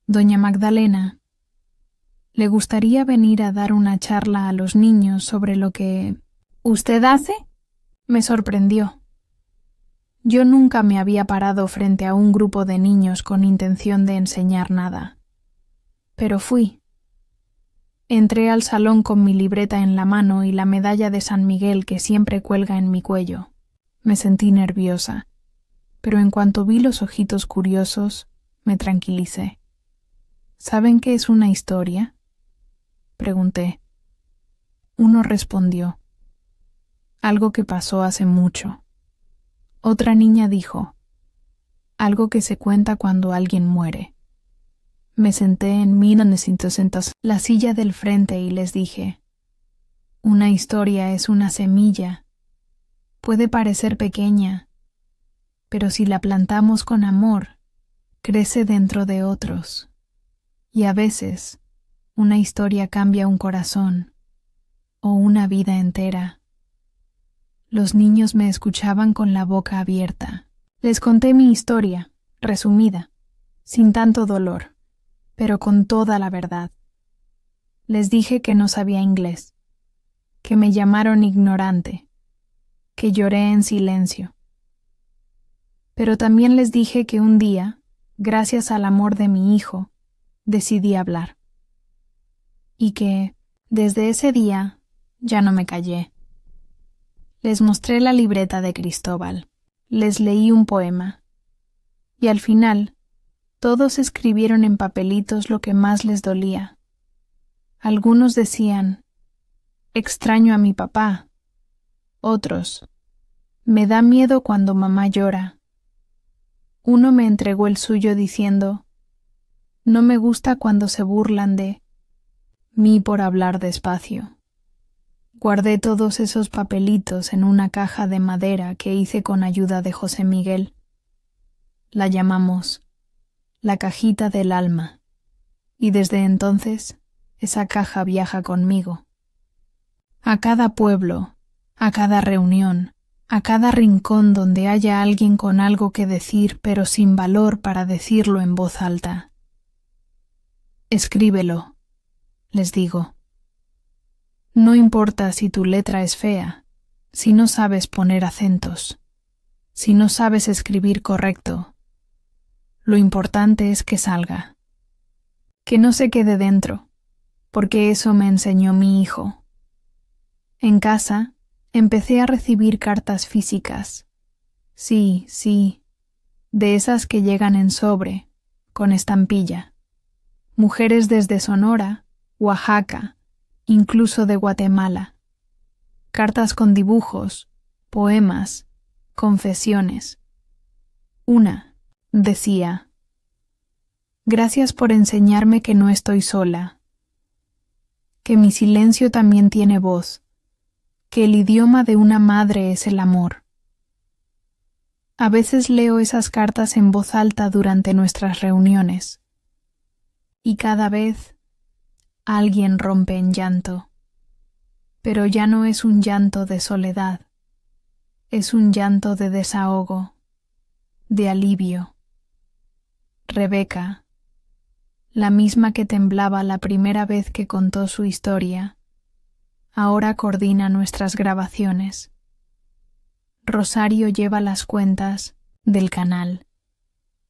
Doña Magdalena, ¿le gustaría venir a dar una charla a los niños sobre lo que usted hace? Me sorprendió. Yo nunca me había parado frente a un grupo de niños con intención de enseñar nada. Pero fui. Entré al salón con mi libreta en la mano y la medalla de San Miguel que siempre cuelga en mi cuello. Me sentí nerviosa, pero en cuanto vi los ojitos curiosos, me tranquilicé. ¿Saben qué es una historia?, pregunté. Uno respondió: algo que pasó hace mucho. Otra niña dijo: algo que se cuenta cuando alguien muere. Me senté en 1900 la silla del frente y les dije: una historia es una semilla. Puede parecer pequeña, pero si la plantamos con amor, crece dentro de otros. Y a veces, una historia cambia un corazón o una vida entera. Los niños me escuchaban con la boca abierta. Les conté mi historia, resumida, sin tanto dolor, pero con toda la verdad. Les dije que no sabía inglés, que me llamaron ignorante, que lloré en silencio. Pero también les dije que un día, gracias al amor de mi hijo, decidí hablar. Y que, desde ese día, ya no me callé. Les mostré la libreta de Cristóbal, les leí un poema, y al final, todos escribieron en papelitos lo que más les dolía. Algunos decían: extraño a mi papá. Otros: me da miedo cuando mamá llora. Uno me entregó el suyo diciendo: no me gusta cuando se burlan de mí por hablar despacio. Guardé todos esos papelitos en una caja de madera que hice con ayuda de José Miguel. La llamamos la cajita del alma, y desde entonces esa caja viaja conmigo. A cada pueblo, a cada reunión, a cada rincón donde haya alguien con algo que decir pero sin valor para decirlo en voz alta. Escríbelo, les digo. No importa si tu letra es fea, si no sabes poner acentos, si no sabes escribir correcto. Lo importante es que salga, que no se quede dentro, porque eso me enseñó mi hijo. En casa empecé a recibir cartas físicas. Sí, de esas que llegan en sobre, con estampilla. Mujeres desde Sonora, Oaxaca, incluso de Guatemala. Cartas con dibujos, poemas, confesiones. Una decía: gracias por enseñarme que no estoy sola, que mi silencio también tiene voz, que el idioma de una madre es el amor. A veces leo esas cartas en voz alta durante nuestras reuniones, y cada vez alguien rompe en llanto, pero ya no es un llanto de soledad, es un llanto de desahogo, de alivio. Rebeca, la misma que temblaba la primera vez que contó su historia, ahora coordina nuestras grabaciones. Rosario lleva las cuentas del canal.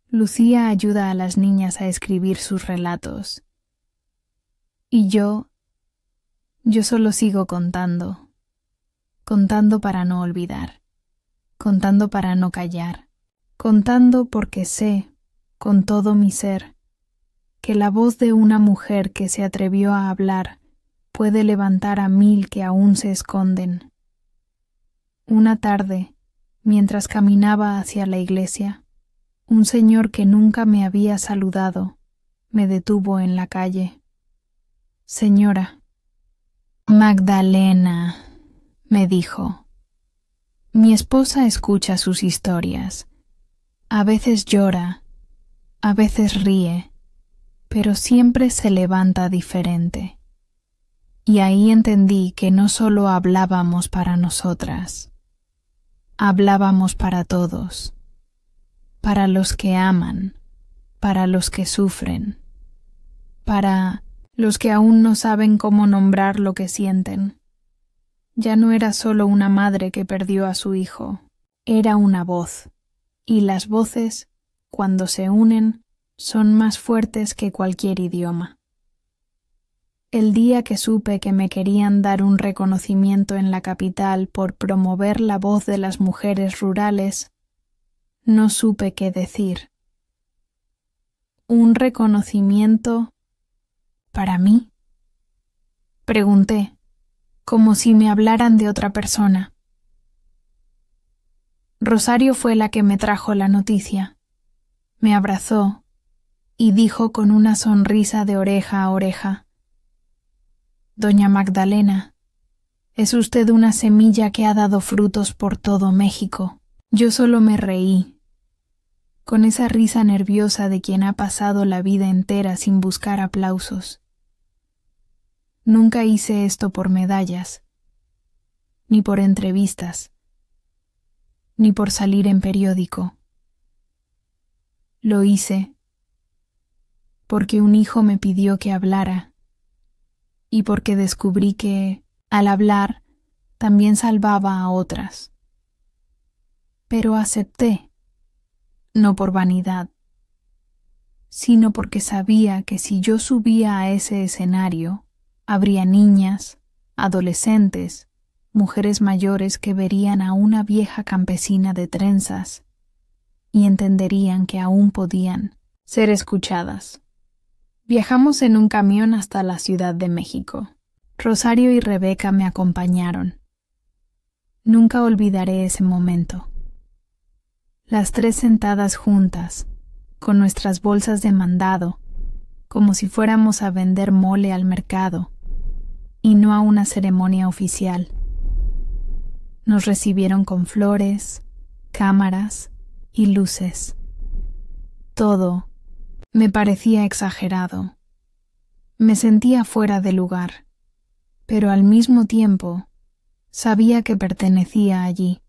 Lucía ayuda a las niñas a escribir sus relatos. Y yo solo sigo contando, contando para no olvidar, contando para no callar, contando porque sé, con todo mi ser, que la voz de una mujer que se atrevió a hablar puede levantar a 1000 que aún se esconden. Una tarde, mientras caminaba hacia la iglesia, un señor que nunca me había saludado me detuvo en la calle. Señora. Magdalena, me dijo. Mi esposa escucha sus historias. A veces llora, a veces ríe, pero siempre se levanta diferente. Y ahí entendí que no solo hablábamos para nosotras, hablábamos para todos, para los que aman, para los que sufren, para los que aún no saben cómo nombrar lo que sienten. Ya no era solo una madre que perdió a su hijo, era una voz, y las voces, cuando se unen, son más fuertes que cualquier idioma. El día que supe que me querían dar un reconocimiento en la capital por promover la voz de las mujeres rurales, no supe qué decir. ¿Un reconocimiento para mí? Pregunté, como si me hablaran de otra persona. Rosario fue la que me trajo la noticia. Me abrazó, y dijo con una sonrisa de oreja a oreja: «Doña Magdalena, es usted una semilla que ha dado frutos por todo México». Yo solo me reí, con esa risa nerviosa de quien ha pasado la vida entera sin buscar aplausos. Nunca hice esto por medallas, ni por entrevistas, ni por salir en periódico. Lo hice porque un hijo me pidió que hablara y porque descubrí que, al hablar, también salvaba a otras. Pero acepté, no por vanidad, sino porque sabía que si yo subía a ese escenario, habría niñas, adolescentes, mujeres mayores que verían a una vieja campesina de trenzas y entenderían que aún podían ser escuchadas. Viajamos en un camión hasta la Ciudad de México. Rosario y Rebeca me acompañaron. Nunca olvidaré ese momento. Las tres sentadas juntas, con nuestras bolsas de mandado, como si fuéramos a vender mole al mercado, y no a una ceremonia oficial. Nos recibieron con flores, cámaras y luces. Todo me parecía exagerado. Me sentía fuera de lugar, pero al mismo tiempo sabía que pertenecía allí.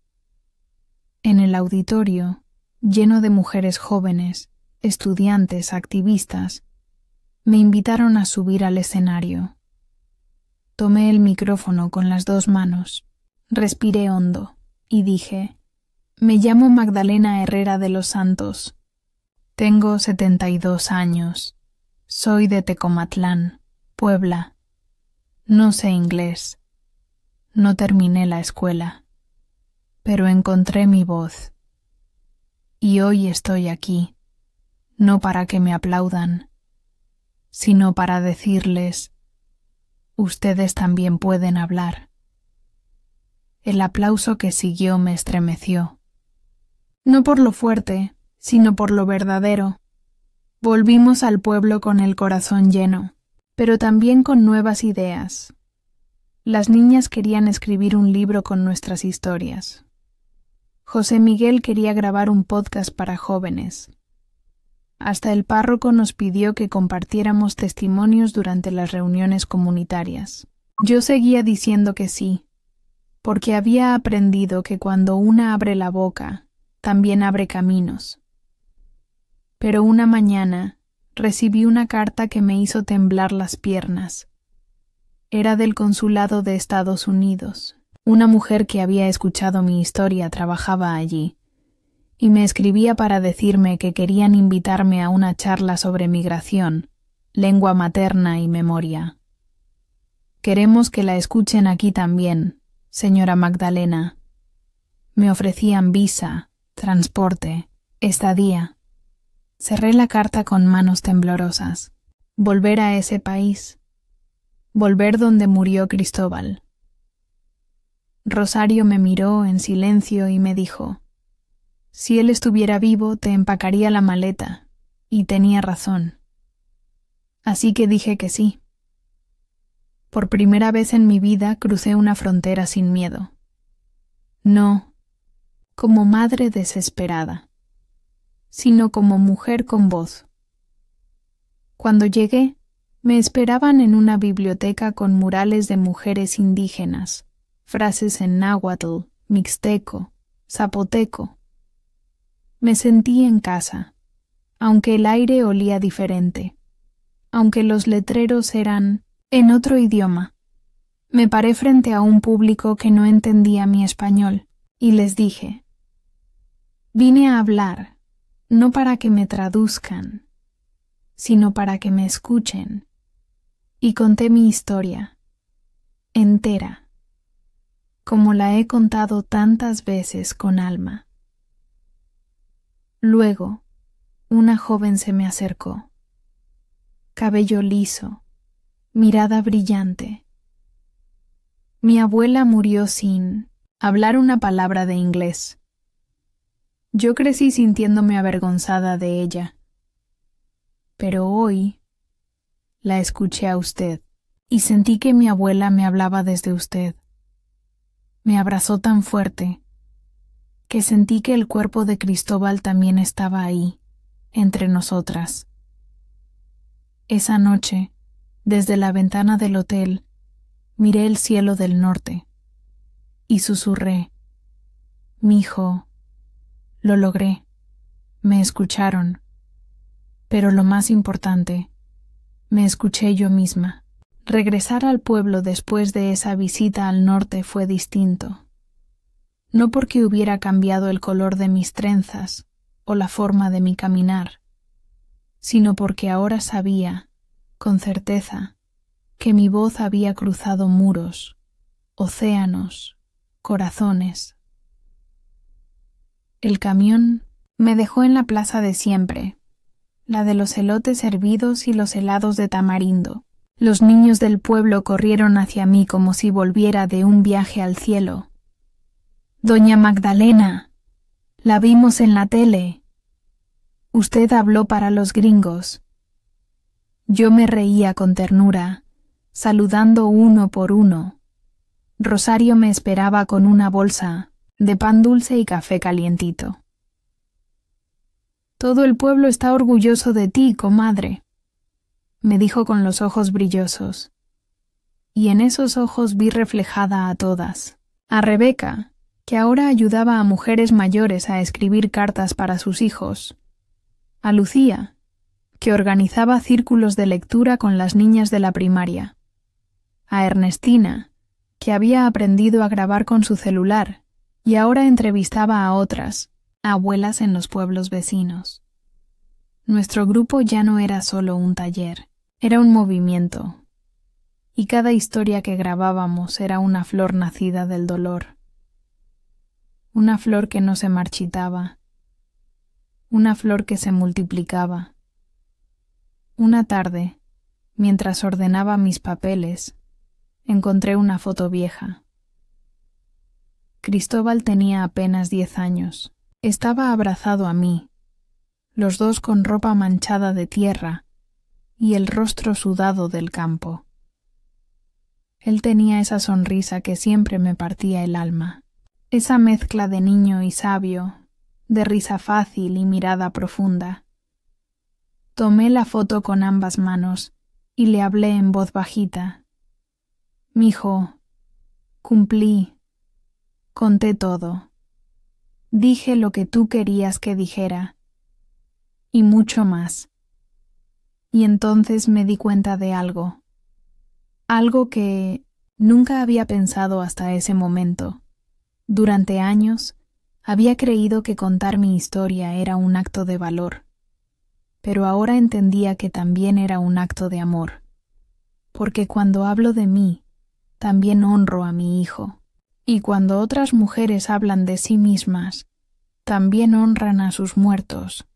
En el auditorio, lleno de mujeres jóvenes, estudiantes, activistas, me invitaron a subir al escenario. Tomé el micrófono con las dos manos, respiré hondo y dije: «Me llamo Magdalena Herrera de los Santos. Tengo 72 años. Soy de Tecomatlán, Puebla. No sé inglés. No terminé la escuela. Pero encontré mi voz. Y hoy estoy aquí, no para que me aplaudan, sino para decirles: ustedes también pueden hablar». El aplauso que siguió me estremeció. No por lo fuerte, sino por lo verdadero. Volvimos al pueblo con el corazón lleno, pero también con nuevas ideas. Las niñas querían escribir un libro con nuestras historias. José Miguel quería grabar un podcast para jóvenes. Hasta el párroco nos pidió que compartiéramos testimonios durante las reuniones comunitarias. Yo seguía diciendo que sí, porque había aprendido que cuando una abre la boca, también abre caminos. Pero una mañana recibí una carta que me hizo temblar las piernas. Era del Consulado de Estados Unidos. Una mujer que había escuchado mi historia trabajaba allí, y me escribía para decirme que querían invitarme a una charla sobre migración, lengua materna y memoria. «Queremos que la escuchen aquí también, señora Magdalena». Me ofrecían visa, transporte, estadía. Cerré la carta con manos temblorosas. Volver a ese país. Volver donde murió Cristóbal. Rosario me miró en silencio y me dijo: «Si él estuviera vivo, te empacaría la maleta». Y tenía razón. Así que dije que sí. Por primera vez en mi vida crucé una frontera sin miedo. No como madre desesperada, sino como mujer con voz. Cuando llegué, me esperaban en una biblioteca con murales de mujeres indígenas, frases en náhuatl, mixteco, zapoteco. Me sentí en casa, aunque el aire olía diferente, aunque los letreros eran en otro idioma. Me paré frente a un público que no entendía mi español y les dije: «Vine a hablar, no para que me traduzcan, sino para que me escuchen». Y conté mi historia, entera, como la he contado tantas veces con alma. Luego, una joven se me acercó. Cabello liso, mirada brillante. Mi abuela murió sin hablar una palabra de inglés. Yo crecí sintiéndome avergonzada de ella. Pero hoy la escuché a usted y sentí que mi abuela me hablaba desde usted. Me abrazó tan fuerte que sentí que el cuerpo de Cristóbal también estaba ahí, entre nosotras. Esa noche, desde la ventana del hotel, miré el cielo del norte y susurré: «Mijo, lo logré, me escucharon, pero lo más importante, me escuché yo misma». Regresar al pueblo después de esa visita al norte fue distinto. No porque hubiera cambiado el color de mis trenzas o la forma de mi caminar, sino porque ahora sabía, con certeza, que mi voz había cruzado muros, océanos, corazones. El camión me dejó en la plaza de siempre, la de los elotes hervidos y los helados de tamarindo. Los niños del pueblo corrieron hacia mí como si volviera de un viaje al cielo. «Doña Magdalena, la vimos en la tele. Usted habló para los gringos». Yo me reía con ternura, saludando uno por uno. Rosario me esperaba con una bolsa de pan dulce y café calientito. «Todo el pueblo está orgulloso de ti, comadre», me dijo con los ojos brillosos. Y en esos ojos vi reflejada a todas. A Rebeca, que ahora ayudaba a mujeres mayores a escribir cartas para sus hijos. A Lucía, que organizaba círculos de lectura con las niñas de la primaria. A Ernestina, que había aprendido a grabar con su celular y ahora entrevistaba a otras, abuelas en los pueblos vecinos. Nuestro grupo ya no era solo un taller, era un movimiento, y cada historia que grabábamos era una flor nacida del dolor. Una flor que no se marchitaba, una flor que se multiplicaba. Una tarde, mientras ordenaba mis papeles, encontré una foto vieja. Cristóbal tenía apenas 10 años. Estaba abrazado a mí, los dos con ropa manchada de tierra y el rostro sudado del campo. Él tenía esa sonrisa que siempre me partía el alma, esa mezcla de niño y sabio, de risa fácil y mirada profunda. Tomé la foto con ambas manos y le hablé en voz bajita. «Mijo, cumplí, conté todo, dije lo que tú querías que dijera, y mucho más». Y entonces me di cuenta de algo que nunca había pensado hasta ese momento. Durante años había creído que contar mi historia era un acto de valor, pero ahora entendía que también era un acto de amor, porque cuando hablo de mí, también honro a mi hijo, y cuando otras mujeres hablan de sí mismas, también honran a sus muertos,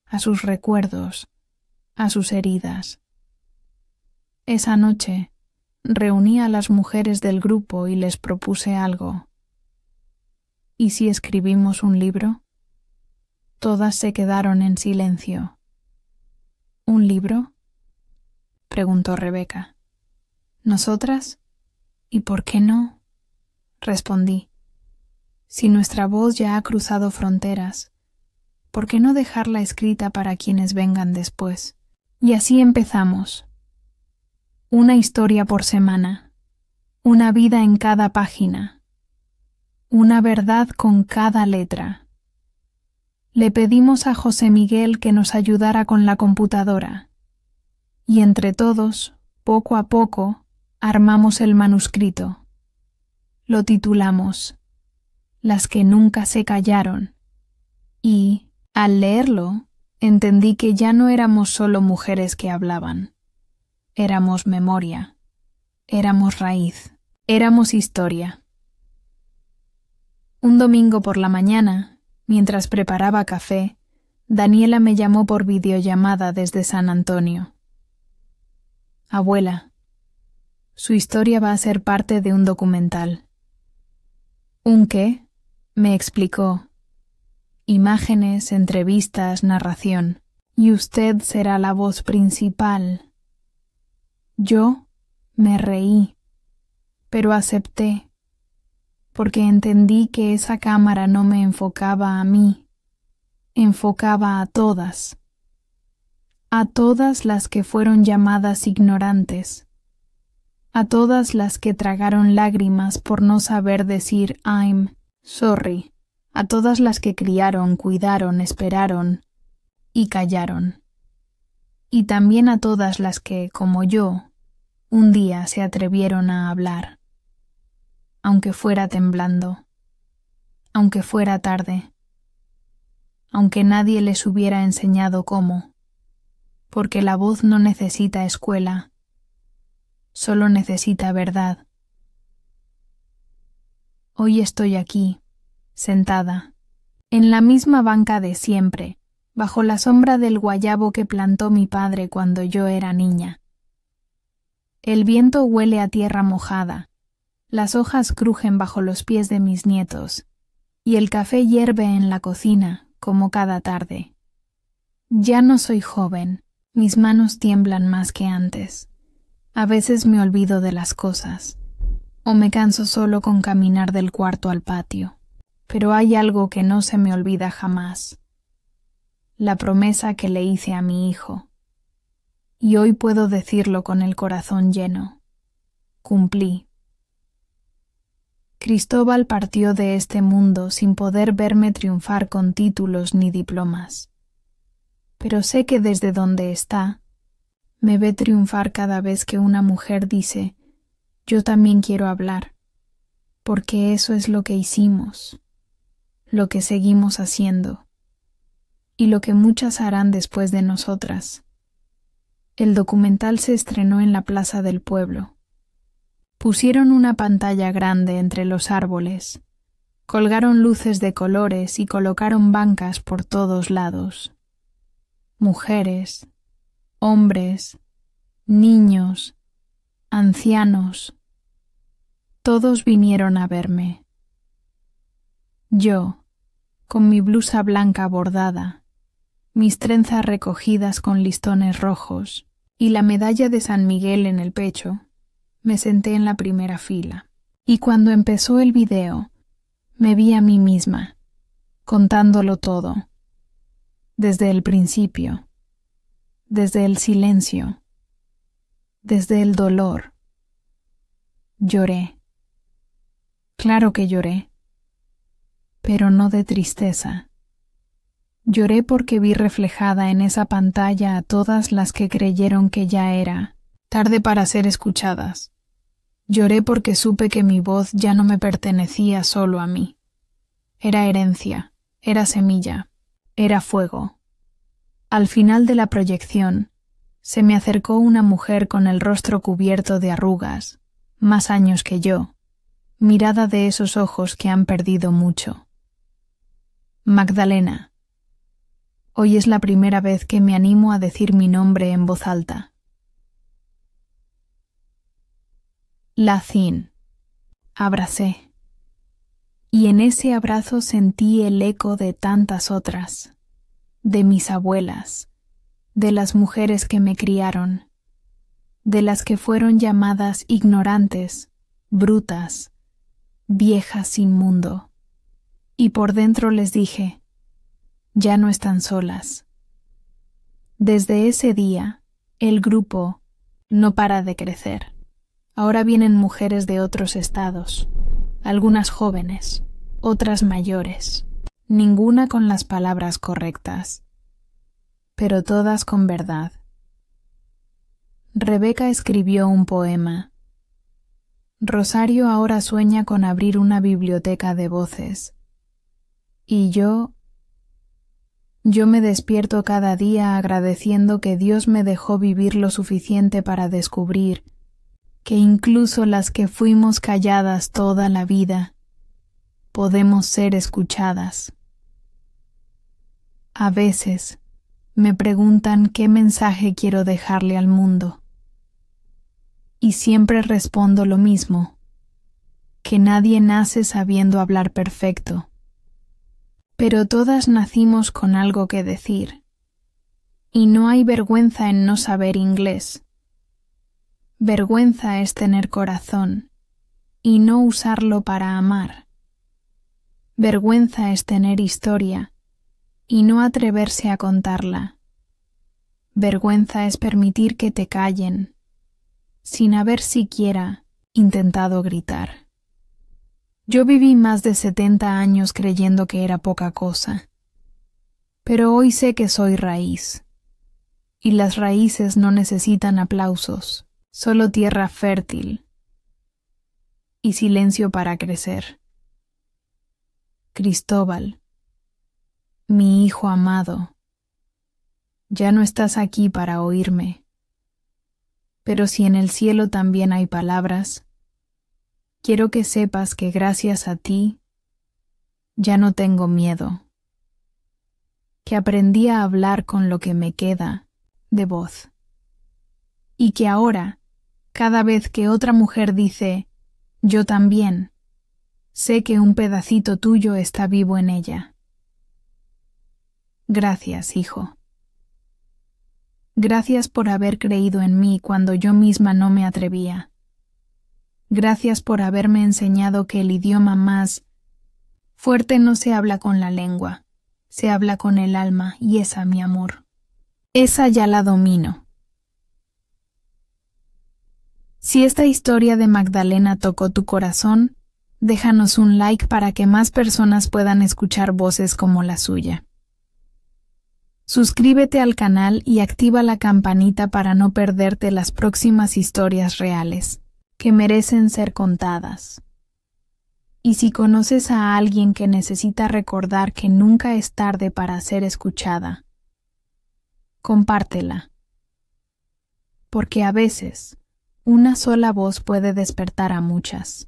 a sus recuerdos, a sus heridas. Esa noche reuní a las mujeres del grupo y les propuse algo. ¿Y si escribimos un libro? Todas se quedaron en silencio. ¿Un libro?, preguntó Rebeca. ¿Nosotras? ¿Y por qué no?, respondí. Si nuestra voz ya ha cruzado fronteras, ¿por qué no dejarla escrita para quienes vengan después? Y así empezamos. Una historia por semana, una vida en cada página, una verdad con cada letra. Le pedimos a José Miguel que nos ayudara con la computadora, y entre todos, poco a poco, armamos el manuscrito. Lo titulamos Las que nunca se callaron, y, al leerlo, entendí que ya no éramos solo mujeres que hablaban. Éramos memoria, éramos raíz, éramos historia. Un domingo por la mañana, mientras preparaba café, Daniela me llamó por videollamada desde San Antonio. «Abuela, su historia va a ser parte de un documental». «¿Un qué?», me explicó. Imágenes, entrevistas, narración. y usted será la voz principal. Yo me reí, pero acepté, porque entendí que esa cámara no me enfocaba a mí, enfocaba a todas las que fueron llamadas ignorantes, a todas las que tragaron lágrimas por no saber decir I'm sorry, a todas las que criaron, cuidaron, esperaron y callaron, y también a todas las que, como yo, un día se atrevieron a hablar, aunque fuera temblando, aunque fuera tarde, aunque nadie les hubiera enseñado cómo, porque la voz no necesita escuela, solo necesita verdad. Hoy estoy aquí, sentada, en la misma banca de siempre, bajo la sombra del guayabo que plantó mi padre cuando yo era niña. El viento huele a tierra mojada, las hojas crujen bajo los pies de mis nietos, y el café hierve en la cocina, como cada tarde. Ya no soy joven, mis manos tiemblan más que antes. A veces me olvido de las cosas, o me canso solo con caminar del cuarto al patio, pero hay algo que no se me olvida jamás. La promesa que le hice a mi hijo. Y hoy puedo decirlo con el corazón lleno. Cumplí. Cristóbal partió de este mundo sin poder verme triunfar con títulos ni diplomas. Pero sé que desde donde está, me ve triunfar cada vez que una mujer dice, yo también quiero hablar, porque eso es lo que hicimos, lo que seguimos haciendo, y lo que muchas harán después de nosotras. El documental se estrenó en la plaza del pueblo. Pusieron una pantalla grande entre los árboles, colgaron luces de colores y colocaron bancas por todos lados. Mujeres, hombres, niños, ancianos, todos vinieron a verme. Yo, con mi blusa blanca bordada, mis trenzas recogidas con listones rojos y la medalla de San Miguel en el pecho, me senté en la primera fila. Y cuando empezó el video, me vi a mí misma, contándolo todo, desde el principio, desde el silencio, desde el dolor. Lloré. Claro que lloré, pero no de tristeza. Lloré porque vi reflejada en esa pantalla a todas las que creyeron que ya era tarde para ser escuchadas. Lloré porque supe que mi voz ya no me pertenecía solo a mí. Era herencia, era semilla, era fuego. Al final de la proyección, se me acercó una mujer con el rostro cubierto de arrugas, más años que yo, mirada de esos ojos que han perdido mucho. Magdalena. Hoy es la primera vez que me animo a decir mi nombre en voz alta. Lacín. Abracé. Y en ese abrazo sentí el eco de tantas otras, de mis abuelas, de las mujeres que me criaron, de las que fueron llamadas ignorantes, brutas, viejas sin mundo. Y por dentro les dije, ya no están solas. Desde ese día, el grupo no para de crecer. Ahora vienen mujeres de otros estados, algunas jóvenes, otras mayores, ninguna con las palabras correctas, pero todas con verdad. Rebeca escribió un poema. Rosario ahora sueña con abrir una biblioteca de voces. Y yo me despierto cada día agradeciendo que Dios me dejó vivir lo suficiente para descubrir que incluso las que fuimos calladas toda la vida, podemos ser escuchadas. A veces me preguntan qué mensaje quiero dejarle al mundo. Y siempre respondo lo mismo, que nadie nace sabiendo hablar perfecto, pero todas nacimos con algo que decir, Y no hay vergüenza en no saber inglés. Vergüenza es tener corazón y no usarlo para amar. Vergüenza es tener historia y no atreverse a contarla. Vergüenza es permitir que te callen, sin haber siquiera intentado gritar. Yo viví más de 70 años creyendo que era poca cosa, pero hoy sé que soy raíz, y las raíces no necesitan aplausos, solo tierra fértil y silencio para crecer. Cristóbal, mi hijo amado, ya no estás aquí para oírme, pero si en el cielo también hay palabras, quiero que sepas que gracias a ti ya no tengo miedo, que aprendí a hablar con lo que me queda de voz, y que ahora, cada vez que otra mujer dice yo también, sé que un pedacito tuyo está vivo en ella. Gracias, hijo. Gracias por haber creído en mí cuando yo misma no me atrevía. Gracias por haberme enseñado que el idioma más fuerte no se habla con la lengua, se habla con el alma, y esa, mi amor, esa ya la domino. Si esta historia de Magdalena tocó tu corazón, déjanos un like para que más personas puedan escuchar voces como la suya. Suscríbete al canal y activa la campanita para no perderte las próximas historias reales, que merecen ser contadas. Y si conoces a alguien que necesita recordar que nunca es tarde para ser escuchada, compártela. Porque a veces, una sola voz puede despertar a muchas.